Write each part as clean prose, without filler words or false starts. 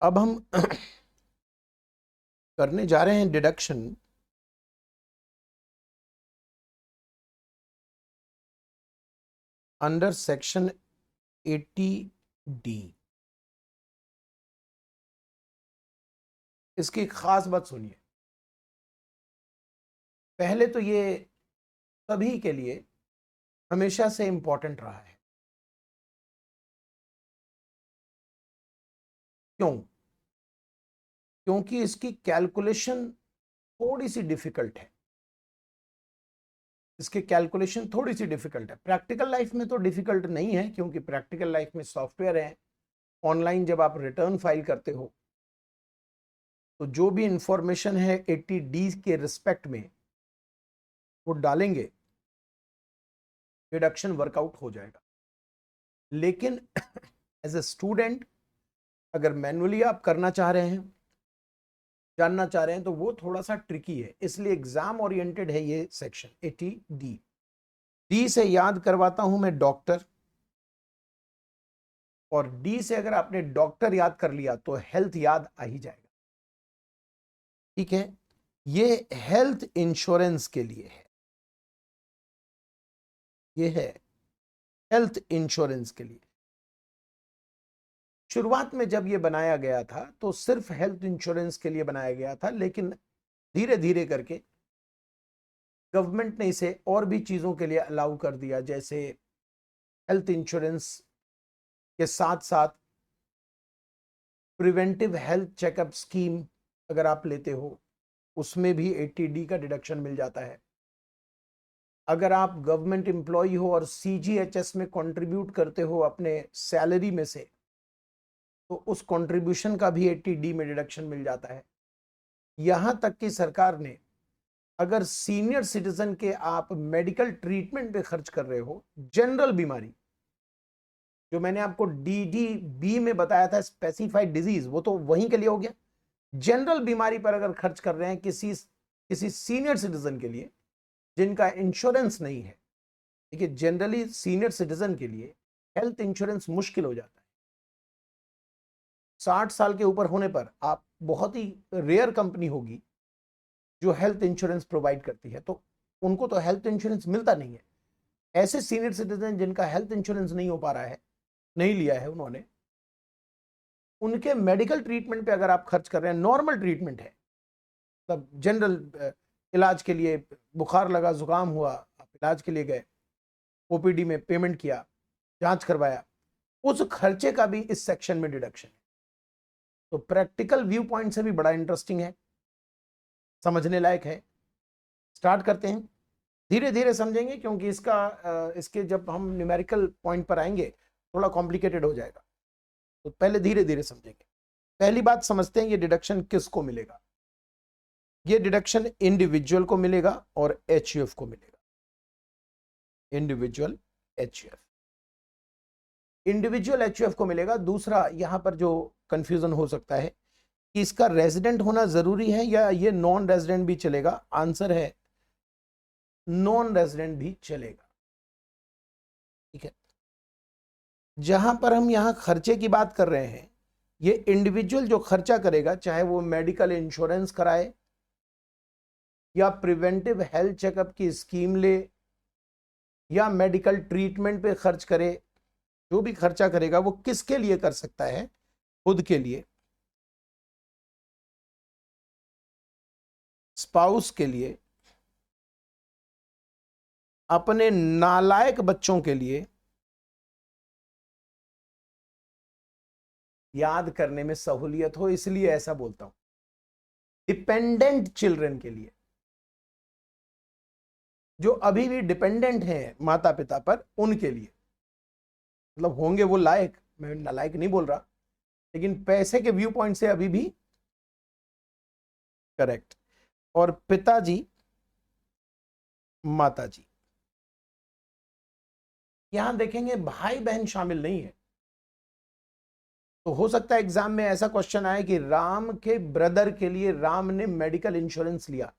अब हम करने जा रहे हैं डिडक्शन अंडर सेक्शन 80D। इसकी एक खास बात सुनिए। पहले तो ये सभी के लिए हमेशा से इंपॉर्टेंट रहा है। क्यों? क्योंकि इसकी कैलकुलेशन थोड़ी सी डिफिकल्ट है। इसके कैलकुलेशन थोड़ी सी डिफिकल्ट है। प्रैक्टिकल लाइफ में तो डिफिकल्ट नहीं है, क्योंकि प्रैक्टिकल लाइफ में सॉफ्टवेयर है। ऑनलाइन जब आप रिटर्न फाइल करते हो तो जो भी इंफॉर्मेशन है 80D के रिस्पेक्ट में वो डालेंगे, डिडक्शन वर्कआउट हो जाएगा। लेकिन एज ए स्टूडेंट अगर मैनुअली आप करना चाह रहे हैं, जानना चाह रहे हैं, तो वो थोड़ा सा ट्रिकी है। इसलिए एग्जाम ओरिएंटेड है ये सेक्शन 80D। डी से याद करवाता हूं मैं डॉक्टर, और डी से अगर आपने डॉक्टर याद कर लिया तो हेल्थ याद आ ही जाएगा। ठीक है, ये हेल्थ इंश्योरेंस के लिए है। ये है हेल्थ इंश्योरेंस के लिए। शुरुआत में जब ये बनाया गया था तो सिर्फ हेल्थ इंश्योरेंस के लिए बनाया गया था, लेकिन धीरे धीरे करके गवर्नमेंट ने इसे और भी चीजों के लिए अलाउ कर दिया। जैसे हेल्थ इंश्योरेंस के साथ साथ प्रिवेंटिव हेल्थ चेकअप स्कीम अगर आप लेते हो उसमें भी 80D का डिडक्शन मिल जाता है। अगर आप गवर्नमेंट एम्प्लॉय हो और CGHS में कंट्रीब्यूट करते हो अपने सैलरी में से, तो उस कंट्रीब्यूशन का भी 80D में डिडक्शन मिल जाता है। यहां तक कि सरकार ने अगर सीनियर सिटीजन के आप मेडिकल ट्रीटमेंट पे खर्च कर रहे हो, जनरल बीमारी, जो मैंने आपको DDB में बताया था स्पेसिफाइड डिजीज, वो तो वहीं के लिए हो गया। जनरल बीमारी पर अगर खर्च कर रहे हैं किसी सीनियर सिटीजन के लिए जिनका इंश्योरेंस नहीं है, देखिए जनरली सीनियर सिटीजन के लिए हेल्थ इंश्योरेंस मुश्किल हो जाता है। 60 साल के ऊपर होने पर आप बहुत ही रेयर कंपनी होगी जो हेल्थ इंश्योरेंस प्रोवाइड करती है, तो उनको तो हेल्थ इंश्योरेंस मिलता नहीं है। ऐसे सीनियर सिटीजन जिनका हेल्थ इंश्योरेंस नहीं हो पा रहा है, नहीं लिया है उन्होंने, उनके मेडिकल ट्रीटमेंट पे अगर आप खर्च कर रहे हैं, नॉर्मल ट्रीटमेंट है, मतलब जनरल इलाज के लिए, बुखार लगा, जुकाम हुआ, आप इलाज के लिए गए, OPD में पेमेंट किया, जांच करवाया, उस खर्चे का भी इस सेक्शन में डिडक्शन है। तो प्रैक्टिकल व्यू पॉइंट से भी बड़ा इंटरेस्टिंग है, समझने लायक है। स्टार्ट करते हैं, धीरे धीरे समझेंगे, क्योंकि इसके जब हम न्यूमेरिकल पॉइंट पर आएंगे थोड़ा कॉम्प्लिकेटेड हो जाएगा, तो पहले धीरे धीरे समझेंगे। पहली बात समझते हैं, ये डिडक्शन किसको मिलेगा। ये डिडक्शन इंडिविजुअल को मिलेगा और HUF को मिलेगा। इंडिविजुअल HUF, इंडिविजुअल HUF को मिलेगा। दूसरा यहां पर जो कंफ्यूजन हो सकता है कि इसका रेजिडेंट होना जरूरी है या ये नॉन रेजिडेंट भी चलेगा। आंसर है नॉन रेजिडेंट भी चलेगा। ठीक है, जहां पर हम यहां खर्चे की बात कर रहे हैं, ये इंडिविजुअल जो खर्चा करेगा, चाहे वो मेडिकल इंश्योरेंस कराए या प्रिवेंटिव हेल्थ चेकअप की स्कीम ले या मेडिकल ट्रीटमेंट पे खर्च करे, जो भी खर्चा करेगा वो किसके लिए कर सकता है? खुद के लिए, स्पाउस के लिए, अपने नालायक बच्चों के लिए, याद करने में सहूलियत हो इसलिए ऐसा बोलता हूं, डिपेंडेंट चिल्ड्रन के लिए, जो अभी भी डिपेंडेंट हैं माता पिता पर, उनके लिए। मतलब होंगे वो लायक, मैं नालायक नहीं बोल रहा, लेकिन पैसे के व्यू पॉइंट से अभी भी करेक्ट। और पिताजी, माताजी, यहां देखेंगे भाई बहन शामिल नहीं है। तो हो सकता है एग्जाम में ऐसा क्वेश्चन आए कि राम के ब्रदर के लिए राम ने मेडिकल इंश्योरेंस लिया,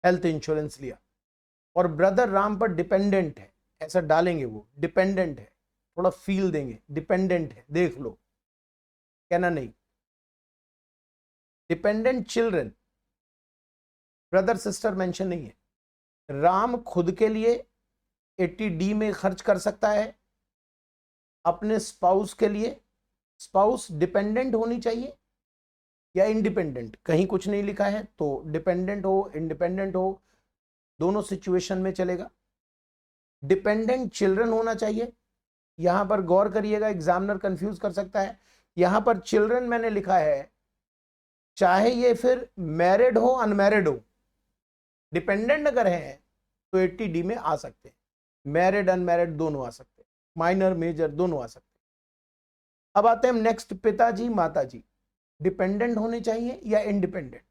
हेल्थ इंश्योरेंस लिया, और ब्रदर राम पर डिपेंडेंट है, ऐसा डालेंगे वो डिपेंडेंट है, थोड़ा फील देंगे, डिपेंडेंट है, देख लो, कहना नहीं, dependent children, brother sister mention नहीं है। राम खुद के लिए 80D में खर्च कर सकता है, अपने स्पाउस के लिए। स्पाउस डिपेंडेंट होनी चाहिए या इंडिपेंडेंट, कहीं कुछ नहीं लिखा है, तो डिपेंडेंट हो इंडिपेंडेंट हो दोनों सिचुएशन में चलेगा। डिपेंडेंट चिल्ड्रन होना चाहिए, यहां पर गौर करिएगा, एग्जामिनर कंफ्यूज कर सकता है। यहां पर चिल्ड्रन मैंने लिखा है, चाहे ये फिर मैरिड हो अनमैरिड हो, डिपेंडेंट अगर है तो 80D में आ सकते हैं, मैरिड अनमैरिड दोनों आ सकते हैं, माइनर मेजर दोनों आ सकते हैं। अब आते हैं नेक्स्ट, पिताजी माताजी डिपेंडेंट होने चाहिए या इंडिपेंडेंट।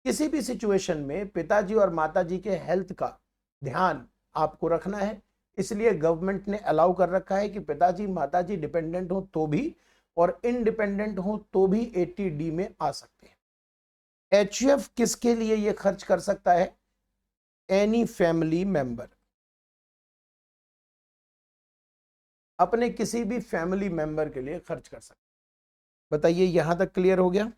किसी भी सिचुएशन में पिताजी और माताजी के हेल्थ का ध्यान आपको रखना है, इसलिए गवर्नमेंट ने अलाउ कर रखा है कि पिताजी माताजी डिपेंडेंट हो तो भी और इंडिपेंडेंट हो तो भी 80D में आ सकते हैं। HUF किसके लिए ये खर्च कर सकता है? एनी फैमिली मेंबर, अपने किसी भी फैमिली मेंबर के लिए खर्च कर सकता है। बताइए यहां तक क्लियर हो गया?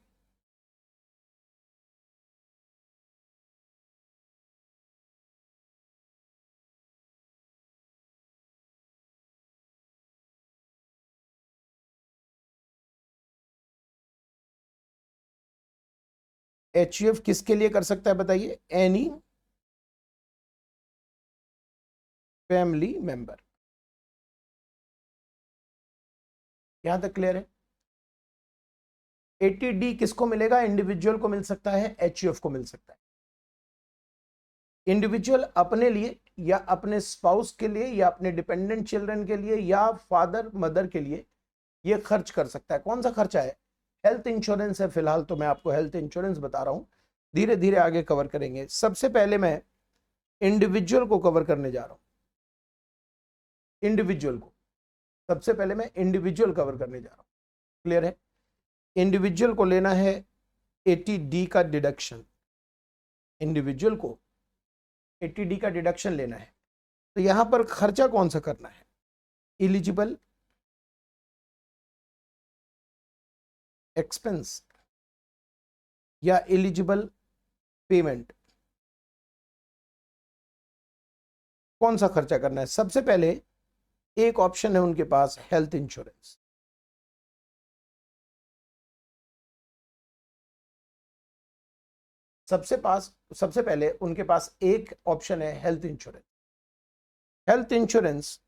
HUF किसके लिए कर सकता है बताइए? Any family member. यहां तक क्लियर है? 80D किसको मिलेगा? इंडिविजुअल को मिल सकता है, HUF को मिल सकता है। इंडिविजुअल अपने लिए या अपने स्पाउस के लिए या अपने डिपेंडेंट चिल्ड्रन के लिए या फादर मदर के लिए ये खर्च कर सकता है। कौन सा खर्चा है? हेल्थ इंश्योरेंस है। फिलहाल तो मैं आपको हेल्थ इंश्योरेंस बता रहा हूं, धीरे धीरे आगे कवर करेंगे। सबसे पहले मैं इंडिविजुअल को कवर करने जा रहा हूं। इंडिविजुअल को सबसे पहले मैं इंडिविजुअल कवर करने जा रहा हूं। क्लियर है? इंडिविजुअल को लेना है 80D का डिडक्शन। इंडिविजुअल को 80D का डिडक्शन लेना है, तो यहां पर खर्चा कौन सा करना है? एलिजिबल एक्सपेंस या एलिजिबल पेमेंट, कौन सा खर्चा करना है? सबसे पहले एक ऑप्शन है उनके पास, हेल्थ इंश्योरेंस। सबसे पहले उनके पास एक ऑप्शन है health insurance. Health insurance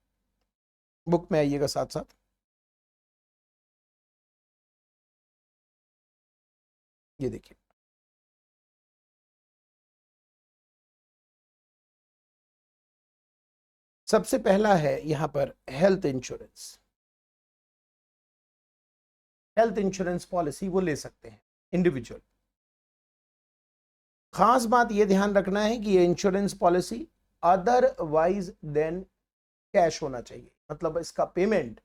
book में आइएगा साथ साथ, ये देखिए सबसे पहला है यहां पर health insurance. Health insurance policy वो ले सकते हैं इंडिविजुअल। खास बात यह ध्यान रखना है कि ये insurance policy otherwise then cash होना चाहिए, मतलब इसका पेमेंट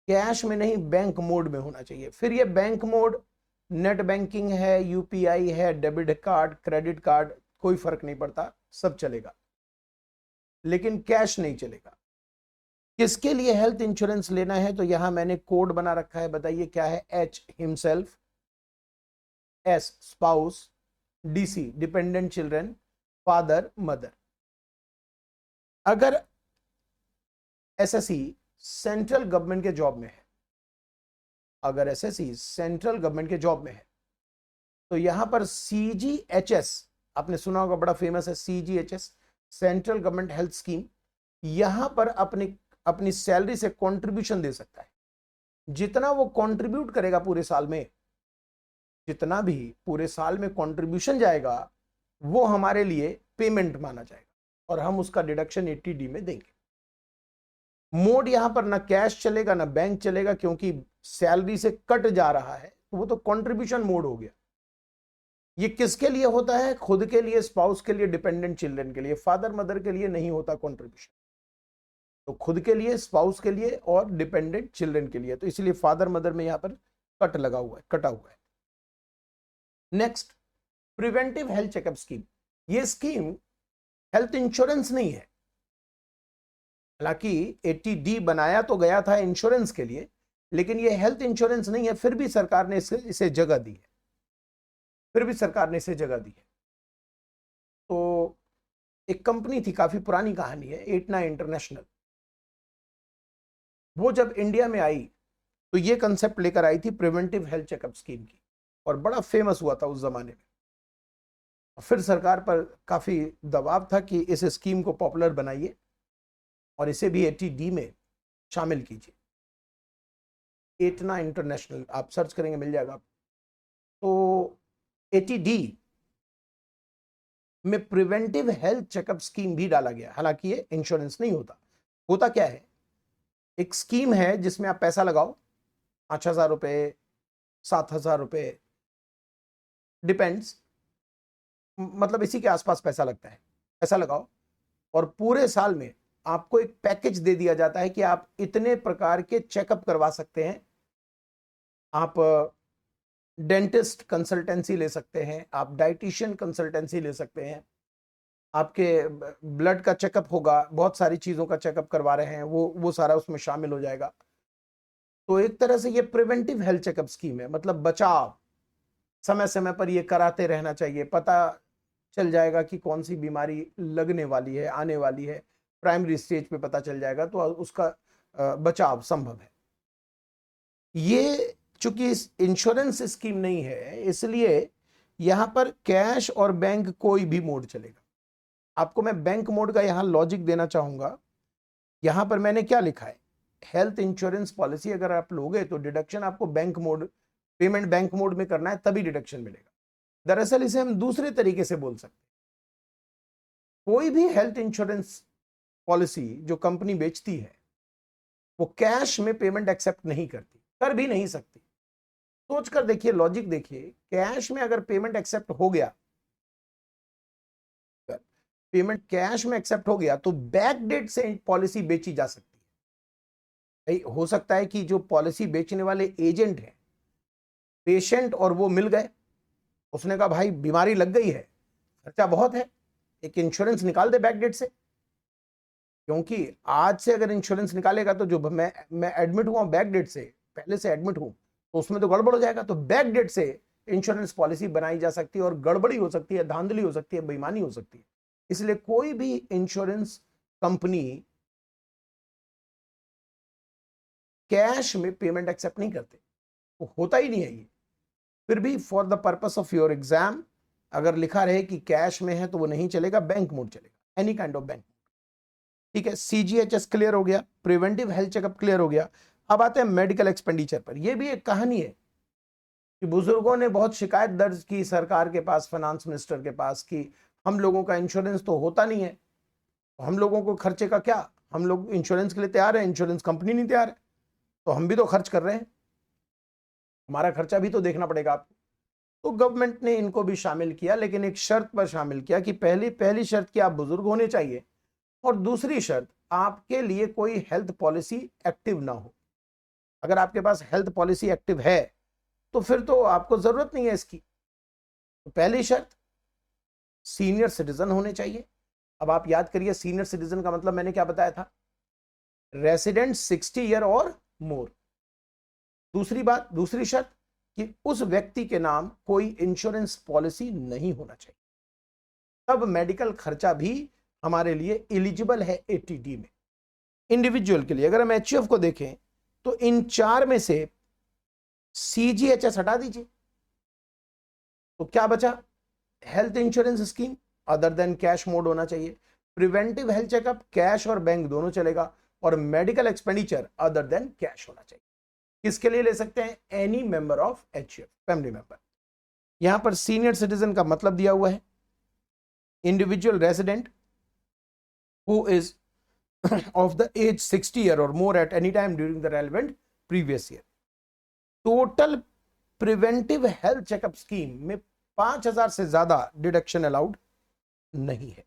कैश में नहीं बैंक मोड में होना चाहिए। फिर ये बैंक मोड नेट बैंकिंग है, UPI है, डेबिट कार्ड, क्रेडिट कार्ड, कोई फर्क नहीं पड़ता, सब चलेगा, लेकिन कैश नहीं चलेगा। किसके लिए हेल्थ इंश्योरेंस लेना है? तो यहां मैंने कोड बना रखा है, बताइए क्या है? H himself, S spouse, DC dependent children, father mother. अगर SSE सेंट्रल गवर्नमेंट के जॉब में है, अगर SSE सेंट्रल गवर्नमेंट के जॉब में है, तो यहां पर CGHS आपने सुना होगा, बड़ा फेमस है CGHS, central government health scheme. यहां पर अपनी सैलरी से कंट्रीब्यूशन दे सकता है। जितना वो कंट्रीब्यूट करेगा पूरे साल में, जितना भी पूरे साल में कंट्रीब्यूशन जाएगा, वो हमारे लिए पेमेंट माना जाएगा और हम उसका डिडक्शन 80D में देंगे। मोड यहां पर ना कैश चलेगा ना बैंक चलेगा, क्योंकि सैलरी से कट जा रहा है, तो वो तो कंट्रीब्यूशन मोड हो गया। ये किसके लिए होता है? खुद के लिए, स्पाउस के लिए, डिपेंडेंट चिल्ड्रन के लिए। फादर मदर के लिए नहीं होता कंट्रीब्यूशन, तो खुद के लिए, स्पाउस के लिए और डिपेंडेंट चिल्ड्रन के लिए, तो इसलिए फादर मदर में यहां पर कट लगा हुआ है, कटा हुआ है। Next, preventive health checkup scheme. ये स्कीम हेल्थ इंश्योरेंस नहीं है, हालांकि 80D बनाया तो गया था इंश्योरेंस के लिए, लेकिन ये हेल्थ इंश्योरेंस नहीं है, फिर भी सरकार ने इसे जगह दी है। फिर भी सरकार ने इसे जगह दी है। तो एक कंपनी थी, काफी पुरानी कहानी है, एटना इंटरनेशनल। वो जब इंडिया में आई तो ये कंसेप्ट लेकर आई थी प्रिवेंटिव हेल्थ चेकअप स्कीम की, और बड़ा फेमस हुआ था उस जमाने में। फिर सरकार पर काफी दबाव था कि इस स्कीम को पॉपुलर बनाइए और इसे भी एटीडी में शामिल कीजिए। एटना इंटरनेशनल आप सर्च करेंगे मिल जाएगा। तो एटीडी में प्रिवेंटिव हेल्थ चेकअप स्कीम भी डाला गया, हालांकि ये इंश्योरेंस नहीं होता। होता क्या है, एक स्कीम है जिसमें आप पैसा लगाओ, 5,000 रुपए, 7,000 रुपए, डिपेंड्स, मतलब इसी के आसपास पैसा लगता है। पैसा लगाओ और पूरे साल में आपको एक पैकेज दे दिया जाता है कि आप इतने प्रकार के चेकअप करवा सकते हैं। आप डेंटिस्ट कंसल्टेंसी ले सकते हैं, आप डाइटिशियन कंसल्टेंसी ले सकते हैं, आपके ब्लड का चेकअप होगा, बहुत सारी चीजों का चेकअप करवा रहे हैं, वो सारा उसमें शामिल हो जाएगा। तो एक तरह से ये प्रिवेंटिव हेल्थ चेकअप स्कीम है, मतलब बचाव, समय समय पर ये कराते रहना चाहिए। पता चल जाएगा कि कौन सी बीमारी लगने वाली है, आने वाली है, प्राइमरी स्टेज पे पता चल जाएगा, तो उसका बचाव संभव है। ये चूंकि इंश्योरेंस स्कीम नहीं है, इसलिए यहां पर कैश और बैंक कोई भी मोड चलेगा। आपको मैं बैंक मोड का यहां लॉजिक देना चाहूंगा। यहां पर मैंने क्या लिखा है, हेल्थ इंश्योरेंस पॉलिसी अगर आप लोगे तो डिडक्शन आपको bank mode, payment bank mode में करना है, तभी डिडक्शन मिलेगा। दरअसल इसे हम दूसरे तरीके से बोल सकते हैं। कोई भी हेल्थ इंश्योरेंस पॉलिसी जो कंपनी बेचती है वो कैश में पेमेंट एक्सेप्ट नहीं करती, कर भी नहीं सकती। सोचकर देखिए, लॉजिक देखिए, कैश में अगर पेमेंट एक्सेप्ट हो गया, पेमेंट कैश में एक्सेप्ट हो गया, तो बैक डेट से पॉलिसी बेची जा सकती है। हो सकता है कि जो पॉलिसी बेचने वाले एजेंट हैं, पेशेंट और वो मिल गए, उसने कहा भाई बीमारी लग गई है, खर्चा बहुत है, एक इंश्योरेंस निकाल दे बैक डेट से। क्योंकि आज से अगर इंश्योरेंस निकालेगा तो जो मैं एडमिट हुआ बैक डेट से, पहले से एडमिट हूं, तो उसमें तो गड़बड़ हो जाएगा। तो बैक डेट से इंश्योरेंस पॉलिसी बनाई जा सकती है, और गड़बड़ी हो सकती है, धांधली हो सकती है, बेईमानी हो सकती है। इसलिए कोई भी इंश्योरेंस कंपनी कैश में पेमेंट एक्सेप्ट नहीं करते, वो होता ही नहीं है ये। फिर भी for the purpose of your exam अगर लिखा रहे कि कैश में है तो वो नहीं चलेगा, बैंक मोड चलेगा, एनी काइंड ऑफ बैंक। ठीक है, सीजीएचएस क्लियर हो गया, प्रिवेंटिव हेल्थ चेकअप क्लियर हो गया। अब आते हैं मेडिकल एक्सपेंडिचर पर। यह भी एक कहानी है कि बुजुर्गों ने बहुत शिकायत दर्ज की सरकार के पास, फाइनेंस मिनिस्टर के पास, कि हम लोगों का इंश्योरेंस तो होता नहीं है, तो हम लोगों को खर्चे का क्या, हम लोग इंश्योरेंस के लिए तैयार है, इंश्योरेंस कंपनी नहीं तैयार है, तो हम भी तो खर्च कर रहे हैं, हमारा खर्चा भी तो देखना पड़ेगा आपको। तो गवर्नमेंट ने इनको भी शामिल किया, लेकिन एक शर्त पर शामिल किया कि पहली शर्त कि आप बुजुर्ग होने चाहिए, और दूसरी शर्त आपके लिए कोई हेल्थ पॉलिसी एक्टिव ना हो। अगर आपके पास हेल्थ पॉलिसी एक्टिव है तो फिर तो आपको जरूरत नहीं है इसकी। तो पहली शर्त, सीनियर सिटीजन होने चाहिए। अब आप याद करिए, सीनियर सिटीजन का मतलब मैंने क्या बताया था, रेसिडेंट 60 ईयर और मोर। दूसरी शर्त कि उस व्यक्ति के नाम कोई इंश्योरेंस पॉलिसी नहीं होना चाहिए। तब मेडिकल खर्चा भी हमारे लिए एलिजिबल है एटीडी में। इंडिविजुअल के लिए अगर हम एचयूएफ को देखें तो इन चार में से सीजीएचएस हटा दीजिए, तो क्या बचा, health insurance scheme other than cash mode होना चाहिए, प्रिवेंटिव हेल्थ चेकअप कैश और बैंक दोनों चलेगा, और medical expenditure other than cash होना चाहिए। किसके लिए ले सकते हैं, any member of HUF family member. यहां पर सीनियर सिटीजन का मतलब दिया हुआ है, individual resident who is of the age 60 year or more at any time during the relevant previous year. Total preventive health checkup scheme में 5,000 से ज्यादा डिडक्शन अलाउड नहीं है,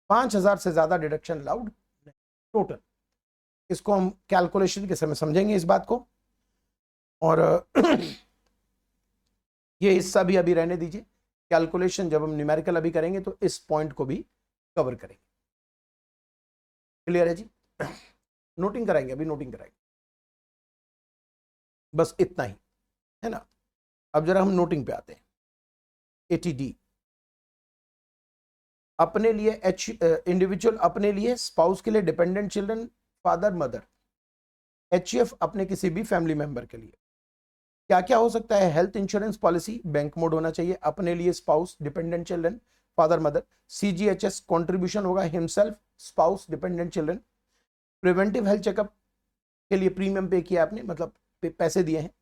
5,000 से ज्यादा डिडक्शन अलाउड नहीं टोटल। इसको हम कैलकुलेशन के समय समझेंगे इस बात को, और ये हिस्सा भी अभी रहने दीजिए, कैलकुलेशन जब हम न्यूमेरिकल अभी करेंगे तो इस पॉइंट को भी कवर करेंगे। क्लियर है जी, नोटिंग कराएंगे, अभी नोटिंग कराएंगे, बस इतना ही है ना। अब जरा हम नोटिंग पे आते हैं। ATD, अपने लिए इंडिविजुअल अपने लिए, स्पाउस के लिए, dependent children, father mother. HF अपने किसी भी फैमिली मेंबर के लिए। क्या क्या हो सकता है? Health insurance policy bank mode होना चाहिए, अपने लिए, spouse, dependent children, father mother. CGHS contribution होगा himself, spouse, dependent children. Preventive health checkup के लिए प्रीमियम पे किया आपने, मतलब पैसे दिए हैं।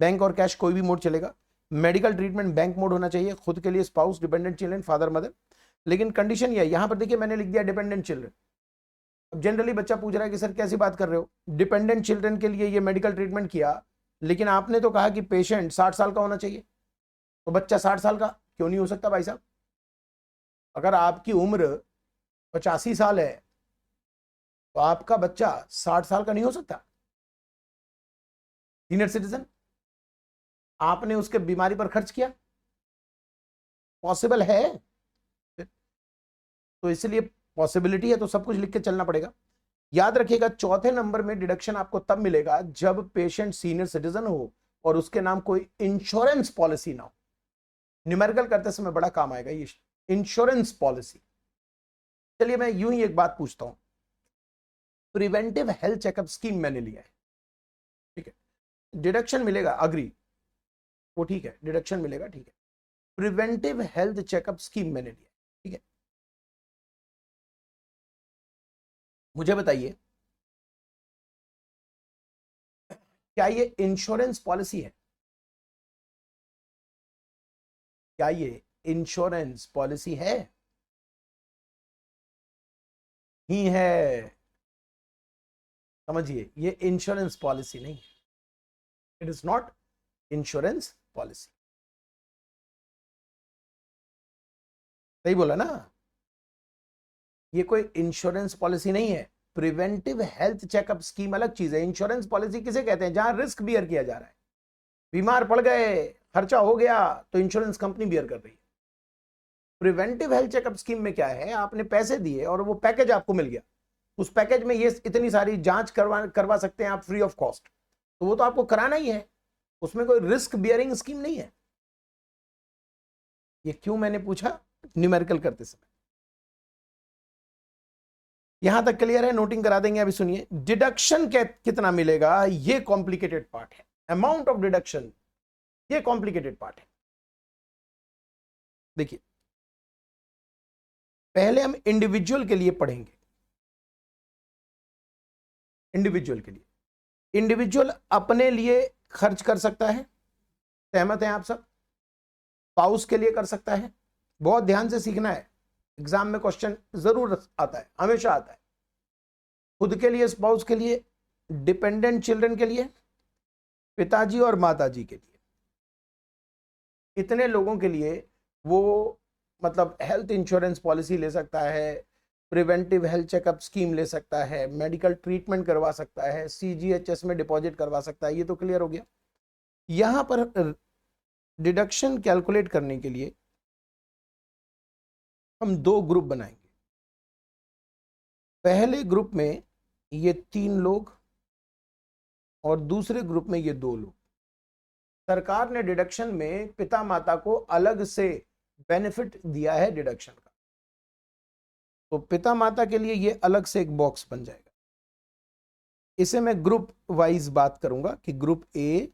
बैंक और कैश कोई भी मोड चलेगा। मेडिकल ट्रीटमेंट बैंक मोड होना चाहिए, खुद के लिए, spouse, dependent children, father mother. लेकिन कंडीशन ये है, यहां पर देखिए मैंने लिख दिया डिपेंडेंट चिल्ड्रन। अब जनरली बच्चा पूछ रहा है कि सर कैसी बात कर रहे हो, डिपेंडेंट चिल्ड्रन के लिए ये मेडिकल ट्रीटमेंट किया, लेकिन आपने तो कहा कि पेशेंट 60 साल का होना चाहिए, तो बच्चा 60 साल का क्यों नहीं हो सकता भाई साहब? अगर आपकी उम्र 85 साल है तो आपका बच्चा 60 साल का नहीं हो सकता? सीनियर सिटीजन, आपने उसके बीमारी पर खर्च किया, पॉसिबल है, तो इसलिए पॉसिबिलिटी है तो सब कुछ लिख के चलना पड़ेगा। याद रखिएगा, चौथे नंबर में डिडक्शन आपको तब मिलेगा जब पेशेंट सीनियर सिटीजन हो और उसके नाम कोई इंश्योरेंस पॉलिसी ना हो। न्यूमेरिकल करते समय बड़ा काम आएगा ये इंश्योरेंस पॉलिसी। चलिए मैं यूं ही एक बात पूछता हूं, प्रिवेंटिव हेल्थ चेकअप स्कीम मैंने लिया है, ठीक है, डिडक्शन मिलेगा, अग्री, वो ठीक है, डिडक्शन मिलेगा, ठीक है। प्रिवेंटिव हेल्थ चेकअप स्कीम मैंने लिया, ठीक है। मुझे बताइए, क्या ये इंश्योरेंस पॉलिसी है? क्या ये इंश्योरेंस पॉलिसी है? ही है, समझिए, ये इंश्योरेंस पॉलिसी नहीं है, it is not insurance policy. सही बोला ना, ये कोई इंश्योरेंस पॉलिसी नहीं है। प्रिवेंटिव हेल्थ चेकअप स्कीम अलग चीज है। इंश्योरेंस पॉलिसी किसे कहते हैं? जहां रिस्क बियर किया जा रहा है, बीमार पड़ गए, खर्चा हो गया, तो इंश्योरेंस कंपनी बियर कर रही है। प्रिवेंटिव हेल्थ चेकअप स्कीम में क्या है, आपने पैसे दिए और वो पैकेज आपको मिल गया, उस पैकेज में ये इतनी सारी जांच करवा सकते हैं आप फ्री ऑफ कॉस्ट, तो वो तो आपको कराना ही है, उसमें कोई रिस्क बियरिंग स्कीम नहीं है। ये क्यों मैंने पूछा? न्यूमेरिकल करते समय। यहां तक क्लियर है? नोटिंग करा देंगे। अभी सुनिए, डिडक्शन कितना मिलेगा, ये कॉम्प्लिकेटेड पार्ट है। अमाउंट ऑफ डिडक्शन, ये कॉम्प्लिकेटेड पार्ट है। देखिए, पहले हम इंडिविजुअल के लिए पढ़ेंगे। इंडिविजुअल के लिए, इंडिविजुअल अपने लिए खर्च कर सकता है, सहमत हैं आप सब? स्पाउस के लिए कर सकता है। बहुत ध्यान से सीखना है, एग्जाम में क्वेश्चन जरूर आता है, हमेशा आता है। खुद के लिए, स्पाउस के लिए, डिपेंडेंट चिल्ड्रन के लिए, पिताजी और माताजी के लिए, इतने लोगों के लिए वो मतलब हेल्थ इंश्योरेंस पॉलिसी ले सकता है, प्रिवेंटिव हेल्थ चेकअप स्कीम ले सकता है, मेडिकल ट्रीटमेंट करवा सकता है, CGHS में डिपॉजिट करवा सकता है। ये तो क्लियर हो गया। यहां पर डिडक्शन कैलकुलेट करने के लिए हम दो ग्रुप बनाएंगे। पहले ग्रुप में ये 3 लोग और दूसरे ग्रुप में ये 2 लोग। सरकार ने डिडक्शन में पिता माता को अलग से बेनिफिट दिया है डिडक्शन का, तो पिता माता के लिए ये अलग से एक बॉक्स बन जाएगा। इसे मैं ग्रुप वाइज बात करूंगा कि ग्रुप ए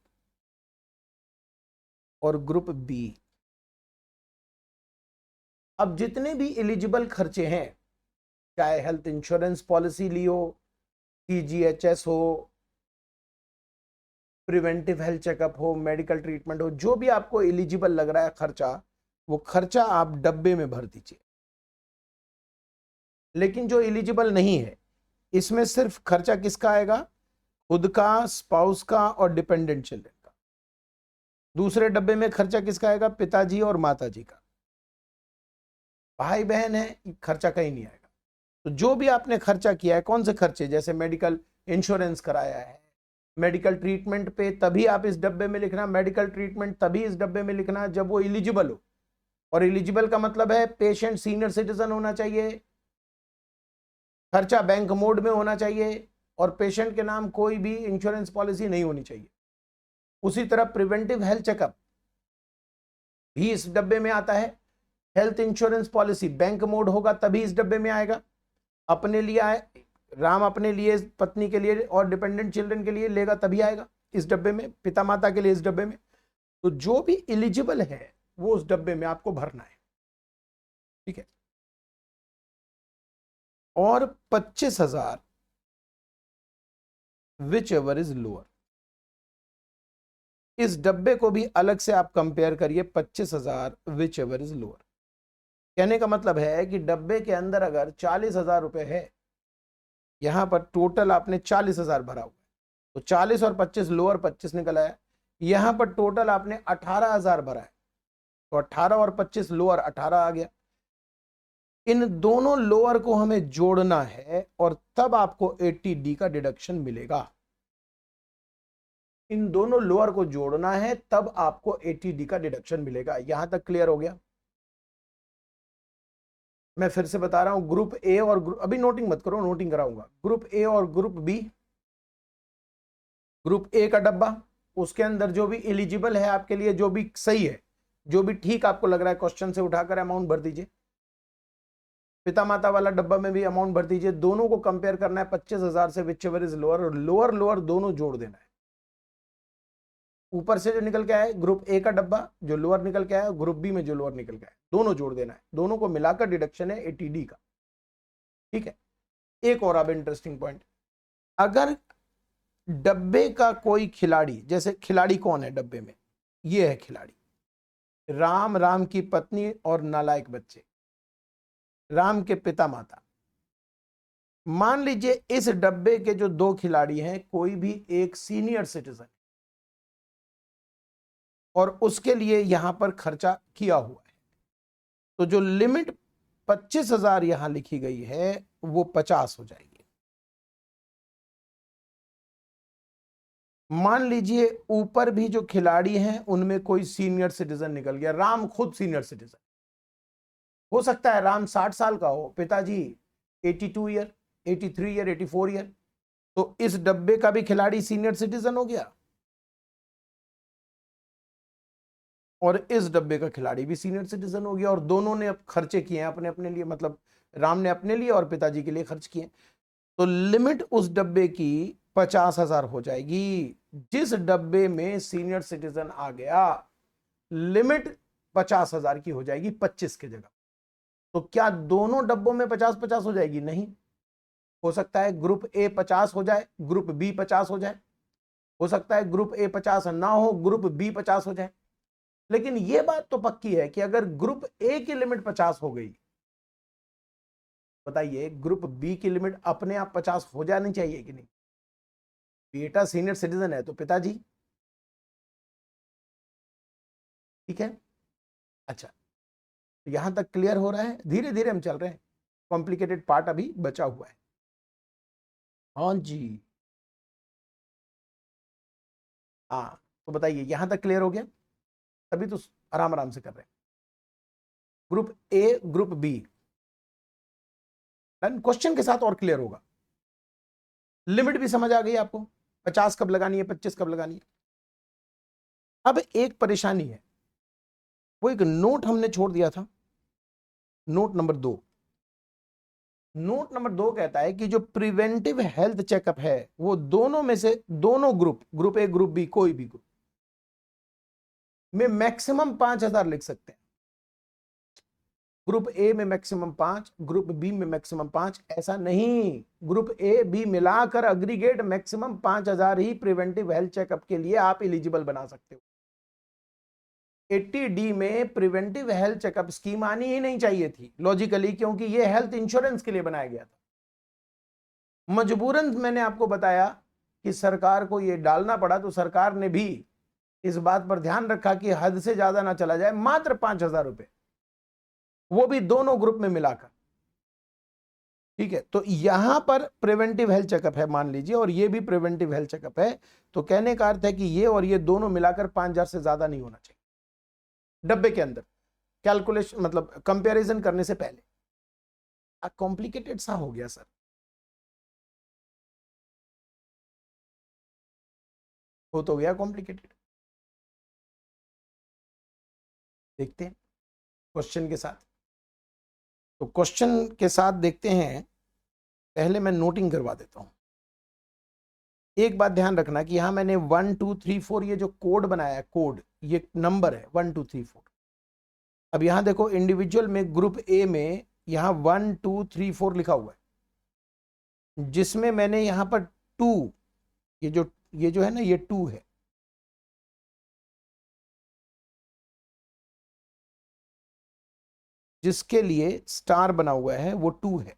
और ग्रुप बी। अब जितने भी एलिजिबल खर्चे हैं, चाहे हेल्थ इंश्योरेंस पॉलिसी लियो, CGHS हो, प्रिवेंटिव हेल्थ चेकअप हो, मेडिकल ट्रीटमेंट हो, जो भी आपको एलिजिबल लग रहा है खर्चा, वो खर्चा आप डब्बे में भर दीजिए। लेकिन जो एलिजिबल नहीं है, इसमें सिर्फ खर्चा किसका आएगा? खुद का, स्पाउस का और डिपेंडेंट चिल्ड्रन का। दूसरे डब्बे में खर्चा किसका आएगा? पिताजी और माताजी का। भाई बहन है, खर्चा कहीं नहीं आएगा। तो जो भी आपने खर्चा किया है, कौन से खर्चे, जैसे मेडिकल इंश्योरेंस कराया है, मेडिकल ट्रीटमेंट पे, तभी आप इस डब्बे में लिखना, मेडिकल ट्रीटमेंट तभी इस डब्बे में लिखना जब वो एलिजिबल हो। और एलिजिबल का मतलब है पेशेंट सीनियर सिटीजन होना चाहिए, खर्चा बैंक मोड में होना चाहिए, और पेशेंट के नाम कोई भी इंश्योरेंस पॉलिसी नहीं होनी चाहिए। उसी तरह प्रिवेंटिव हेल्थ चेकअप, भी इस डब्बे में आता है। Health insurance policy bank mode होगा तभी इस डब्बे में आएगा। अपने लिए आए, राम अपने लिए, पत्नी के लिए और डिपेंडेंट चिल्ड्रन के लिए लेगा तभी आएगा इस डब्बे में, पिता माता के लिए इस डब्बे में। तो जो भी एलिजिबल है वो उस डब्बे में आपको भरना है, ठीक है। और 25,000 विच एवर इज लोअर, इस डब्बे को भी अलग से आप कंपेयर करिए, 25,000 विच एवर इज लोअर। कहने का मतलब है कि डब्बे के अंदर अगर 40,000 रुपए है, यहां पर टोटल आपने 40,000 भरा हुआ है, तो 40 और 25 लोअर 25 निकल आया। यहां पर टोटल आपने 18,000 भरा है, तो 18 और 25 लोअर 18 आ गया। इन दोनों लोअर को हमें जोड़ना है और तब आपको 80D का डिडक्शन मिलेगा। इन दोनों लोअर को जोड़ना है तब आपको 80D का डिडक्शन मिलेगा। यहां तक क्लियर हो गया? मैं फिर से बता रहा हूं, ग्रुप ए और अभी नोटिंग मत करो, नोटिंग कराऊंगा। ग्रुप ए और ग्रुप बी, ग्रुप ए का डब्बा, उसके अंदर जो भी एलिजिबल है आपके लिए, जो भी सही है, जो भी ठीक आपको लग रहा है, क्वेश्चन से उठाकर अमाउंट भर दीजिए। पिता माता वाला डब्बा में भी अमाउंट भर दीजिए। दोनों को कंपेयर करना है 25,000 से, विच एवर इज लोअर, और लोअर लोअर दोनों जोड़ देना है। ऊपर से जो निकल के आए ग्रुप ए का डब्बा, जो लोअर निकल के आया, ग्रुप बी में जो लोअर निकल के आया, दोनों जोड़ देना है। दोनों को मिलाकर डिडक्शन है 80D का, ठीक है। एक और अब इंटरेस्टिंग पॉइंट, अगर डब्बे का कोई खिलाड़ी, जैसे खिलाड़ी कौन है डब्बे में, ये है खिलाड़ी, राम, राम की पत्नी और नालायक बच्चे, राम के पिता माता। मान लीजिए इस डब्बे के जो दो खिलाड़ी हैं, कोई भी एक सीनियर सिटीजन और उसके लिए यहां पर खर्चा किया हुआ है, तो जो लिमिट 25,000 यहां लिखी गई है वो 50 हो जाएगी। मान लीजिए ऊपर भी जो खिलाड़ी हैं उनमें कोई सीनियर सिटीजन निकल गया, राम खुद सीनियर सिटीजन, हो सकता है राम 60 साल का हो, पिताजी 82 ईयर, 83 ईयर, 84 ईयर, तो इस डब्बे का भी खिलाड़ी सीनियर सिटीजन हो गया और इस डब्बे का खिलाड़ी भी सीनियर सिटीजन हो गया, और दोनों ने अब खर्चे किए हैं अपने अपने लिए, मतलब राम ने अपने लिए और पिताजी के लिए खर्च किए। तो लिमिट उस डब्बे की 50,000 हो जाएगी। जिस डब्बे में सीनियर सिटीजन आ गया, लिमिट 50,000 की हो जाएगी 25 की जगह। तो क्या दोनों डब्बों में 50-50 हो जाएगी? नहीं, हो सकता है ग्रुप ए 50 हो जाए, ग्रुप बी 50 हो जाए, हो सकता है ग्रुप ए 50 ना हो, ग्रुप बी 50 हो जाए। लेकिन यह बात तो पक्की है कि अगर ग्रुप ए की लिमिट 50 हो गई, बताइए ग्रुप बी की लिमिट अपने आप 50 हो जानी चाहिए कि नहीं? बेटा सीनियर सिटीजन है तो पिताजी, ठीक है। अच्छा, यहां तक क्लियर हो रहा है? धीरे धीरे हम चल रहे हैं, कॉम्प्लिकेटेड पार्ट अभी बचा हुआ है। हाँ जी, हाँ, तो बताइए यहां तक क्लियर हो गया? तभी तो आराम आराम से कर रहे हैं। Group A, group B, question के साथ और क्लियर होगा। लिमिट भी समझ आ गई आपको, 50 कब लगानी है, 25 कब लगानी है। अब एक परेशानी है, वो एक नोट हमने छोड़ दिया था, नोट नंबर 2। नोट नंबर 2 कहता है कि जो प्रिवेंटिव हेल्थ चेकअप है वो दोनों में से, दोनों group, group A group B, कोई भी ग्रुप में मैक्सिमम 5,000 लिख सकते हैं। ग्रुप ए में मैक्सिमम 5, ग्रुप बी में मैक्सिमम 5, ऐसा नहीं, ग्रुप ए बी मिलाकर अग्रीगेट मैक्सिमम 5,000 ही प्रिवेंटिव हेल्थ चेकअप के लिए आप एलिजिबल बना सकते हो। 80D में प्रिवेंटिव हेल्थ चेकअप स्कीम आनी ही नहीं चाहिए थी लॉजिकली, क्योंकि यह हेल्थ इंश्योरेंस के लिए बनाया गया था। मजबूरन मैंने आपको बताया कि सरकार को यह डालना पड़ा, तो सरकार ने भी इस बात पर ध्यान रखा कि हद से ज्यादा ना चला जाए, मात्र 5,000 रुपए, वो भी दोनों ग्रुप में मिलाकर, ठीक है। तो यहां पर प्रिवेंटिव हेल्थ चेकअप है मान लीजिए, और ये भी प्रिवेंटिव हेल्थ चेकअप है, तो कहने का अर्थ है कि ये और ये दोनों मिलाकर 5,000 से ज्यादा नहीं होना चाहिए डब्बे के अंदर, कैलकुलेशन मतलब कंपैरिजन करने से पहले। कॉम्प्लिकेटेड सा हो गया सर, हो तो गया कॉम्प्लिकेटेड। देखते हैं क्वेश्चन के साथ। तो क्वेश्चन के साथ देखते हैं, पहले मैं नोटिंग करवा देता हूं। एक बात ध्यान रखना कि यहां मैंने 1 2 3 4 ये जो कोड बनाया है, कोड ये नंबर है 1 2 3 4। अब यहां देखो इंडिविजुअल में ग्रुप ए में यहां 1 2 3 4 लिखा हुआ है, जिसमें मैंने यहां पर 2, ये जो है ना, ये 2 है। जिसके लिए स्टार बना हुआ है वो 2 है,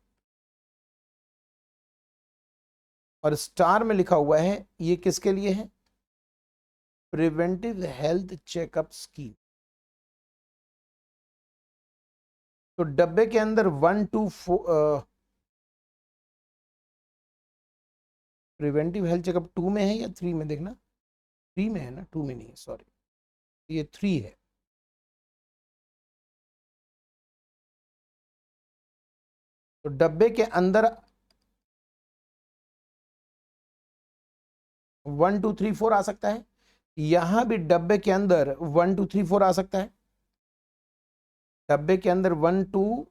और स्टार में लिखा हुआ है ये किसके लिए है? Preventive health checkup scheme. तो डब्बे के अंदर 1 2 4 प्रिवेंटिव हेल्थ चेकअप 2 में है या 3 में? देखना 3 में है ना, 2 में नहीं है, सॉरी, ये 3 है। तो डब्बे के अंदर 1 2 3 4 आ सकता है, यहां भी डब्बे के अंदर 1 2 3 4 आ सकता है। डब्बे के अंदर 1 2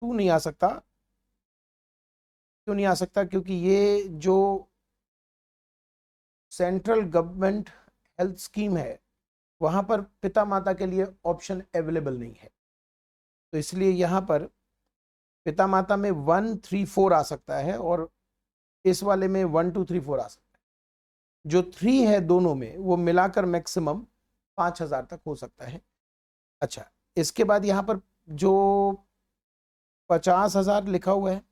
2 नहीं आ सकता। क्यों नहीं आ सकता? क्योंकि ये जो सेंट्रल गवर्नमेंट हेल्थ स्कीम है वहां पर पिता माता के लिए ऑप्शन अवेलेबल नहीं है, तो इसलिए यहां पर पिता माता में 1 3 4 आ सकता है, और इस वाले में 1 2 3 4 आ सकता है। जो 3 है दोनों में वो मिलाकर मैक्सिमम 5,000 तक हो सकता है। अच्छा, इसके बाद यहां पर जो 50,000 लिखा हुआ है,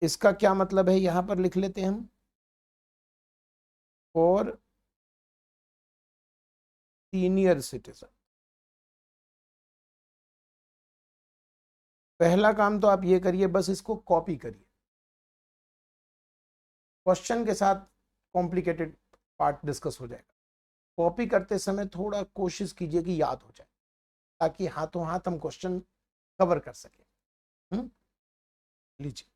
इसका क्या मतलब है? यहां पर लिख लेते हैं हम, फॉर सीनियर सिटीजन। पहला काम तो आप ये करिए, बस इसको कॉपी करिए। क्वेश्चन के साथ कॉम्प्लिकेटेड पार्ट डिस्कस हो जाएगा। कॉपी करते समय थोड़ा कोशिश कीजिए कि याद हो जाए, ताकि हाथों हाथ हम क्वेश्चन कवर कर सकें। लीजिए।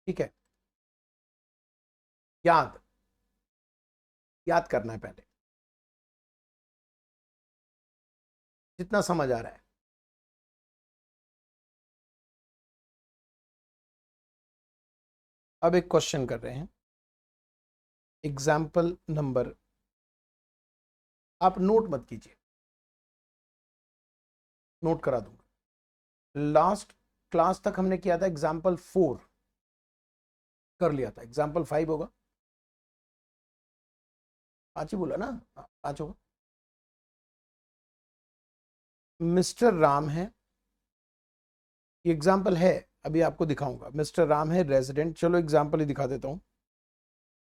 ठीक है, याद याद करना है पहले, जितना समझ आ रहा है। अब एक क्वेश्चन कर रहे हैं, एग्जाम्पल नंबर, आप नोट मत कीजिए, नोट करा दूंगा। लास्ट क्लास तक हमने किया था एग्जाम्पल 4 कर लिया था, एग्जाम्पल 5 होगा, 5 ही बोला ना, 5 होगा। मिस्टर राम है, ये एग्जाम्पल है, अभी आपको दिखाऊंगा। मिस्टर राम है रेजिडेंट, चलो एग्जाम्पल ही दिखा देता हूं,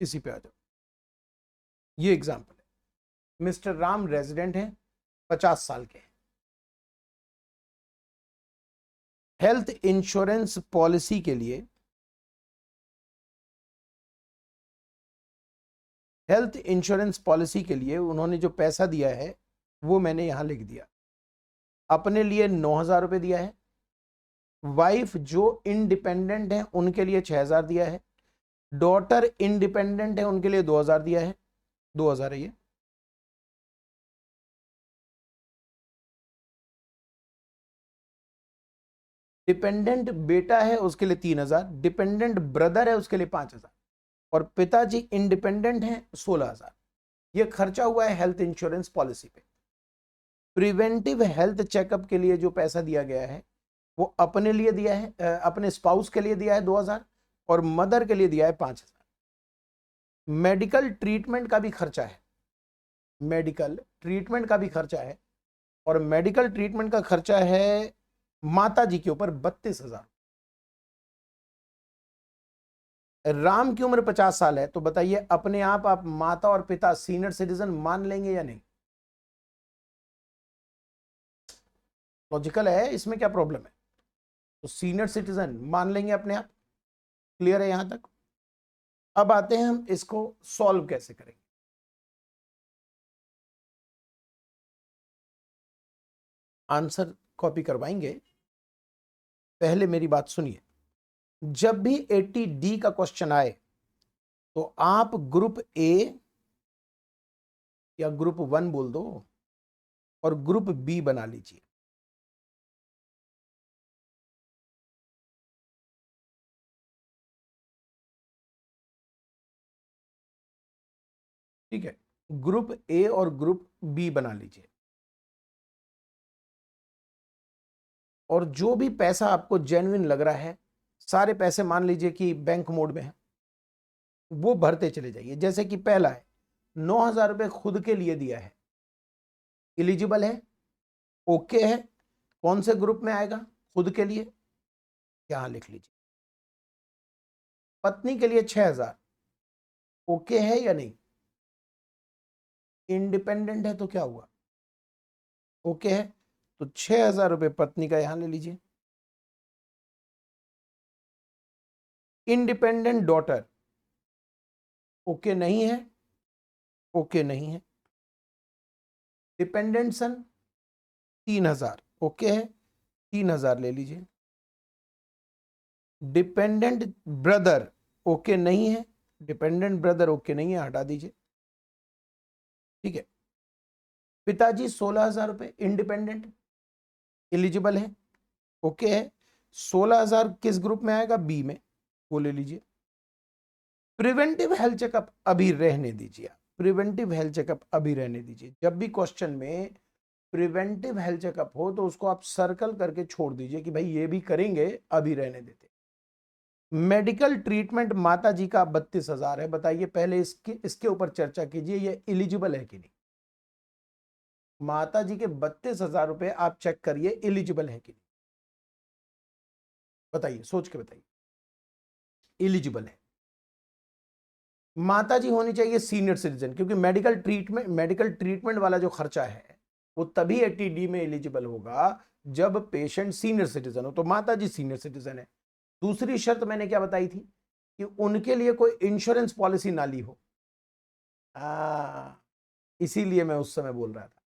इसी पे आ जाओ। ये एग्जाम्पल है, मिस्टर राम रेजिडेंट है, 50 साल के हैं। हेल्थ इंश्योरेंस पॉलिसी के लिए, हेल्थ इंश्योरेंस पॉलिसी के लिए उन्होंने जो पैसा दिया है वो मैंने यहां लिख दिया। अपने लिए 9,000 रुपए दिया है, वाइफ जो इंडिपेंडेंट है उनके लिए 6,000 दिया है, डॉटर इंडिपेंडेंट है उनके लिए 2,000 दिया है, 2,000 है ये। डिपेंडेंट बेटा है उसके लिए 3,000, डिपेंडेंट ब्रदर है उसके लिए 5,000, और पिताजी इंडिपेंडेंट है 16,000। ये खर्चा हुआ है हेल्थ इंश्योरेंस पॉलिसी पे। प्रिवेंटिव हेल्थ चेकअप के लिए जो पैसा दिया गया है वो अपने लिए दिया है, अपने स्पाउस के लिए दिया है 2,000, और मदर के लिए दिया है 5,000। मेडिकल ट्रीटमेंट का भी खर्चा है, मेडिकल ट्रीटमेंट का भी खर्चा है, और मेडिकल ट्रीटमेंट का खर्चा है माता जी के ऊपर 32,000। राम की उम्र 50 साल है, तो बताइए अपने आप माता और पिता सीनियर सिटीजन मान लेंगे या नहीं? लॉजिकल है, इसमें क्या प्रॉब्लम है? तो सीनियर सिटीजन मान लेंगे अपने आप। क्लियर है यहां तक? अब आते हैं हम इसको सॉल्व कैसे करेंगे। आंसर कॉपी करवाएंगे, पहले मेरी बात सुनिए। जब भी 80D का क्वेश्चन आए तो आप ग्रुप ए या ग्रुप 1 बोल दो और ग्रुप बी बना लीजिए। ठीक है, ग्रुप ए और ग्रुप बी बना लीजिए, और जो भी पैसा आपको जेन्युइन लग रहा है, सारे पैसे मान लीजिए कि बैंक मोड में है, वो भरते चले जाइए। जैसे कि पहला है 9,000 रुपए खुद के लिए दिया है, एलिजिबल है, ओके है। कौन से ग्रुप में आएगा? खुद के लिए, यहां लिख लीजिए। पत्नी के लिए 6,000, ओके है या नहीं? इंडिपेंडेंट है तो क्या हुआ? ओके है, तो 6,000 रुपए पत्नी का यहां ले लीजिए। इंडिपेंडेंट डॉटर, ओके नहीं है, ओके नहीं है। डिपेंडेंट सन 3,000, ओके है, 3,000 ले लीजिए। डिपेंडेंट ब्रदर ओके नहीं है, डिपेंडेंट ब्रदर ओके नहीं है, हटा दीजिए। ठीक है, पिताजी 16,000 रुपए इंडिपेंडेंट, एलिजिबल है, ओके है। 16,000 किस ग्रुप में आएगा? बी में, वो ले लीजिए। प्रिवेंटिव हेल्थ चेकअप अभी रहने दीजिए, प्रिवेंटिव हेल्थ चेकअप अभी रहने दीजिए। जब भी क्वेश्चन में प्रिवेंटिव हेल्थ चेकअप हो तो उसको आप सर्कल करके छोड़ दीजिए कि भाई ये भी करेंगे, अभी रहने देते। मेडिकल ट्रीटमेंट माता जी का 32,000 है, बताइए पहले इसके ऊपर चर्चा कीजिए, ये एलिजिबल है कि नहीं। माता जी के 32,000 रुपए आप चेक करिए, एलिजिबल है कि नहीं, बताइए, सोच के बताइए। एलिजिबल है। माता जी होनी चाहिए सीनियर सिटीजन, क्योंकि मेडिकल ट्रीटमेंट वाला जो खर्चा है वो तभी 80D में एलिजिबल होगा जब पेशेंट सीनियर सिटीजन हो, तो माता जी सीनियर सिटीजन है। दूसरी शर्त मैंने क्या बताई थी कि उनके लिए कोई इंश्योरेंस पॉलिसी ना ली हो, इसीलिए मैं उस समय बोल रहा था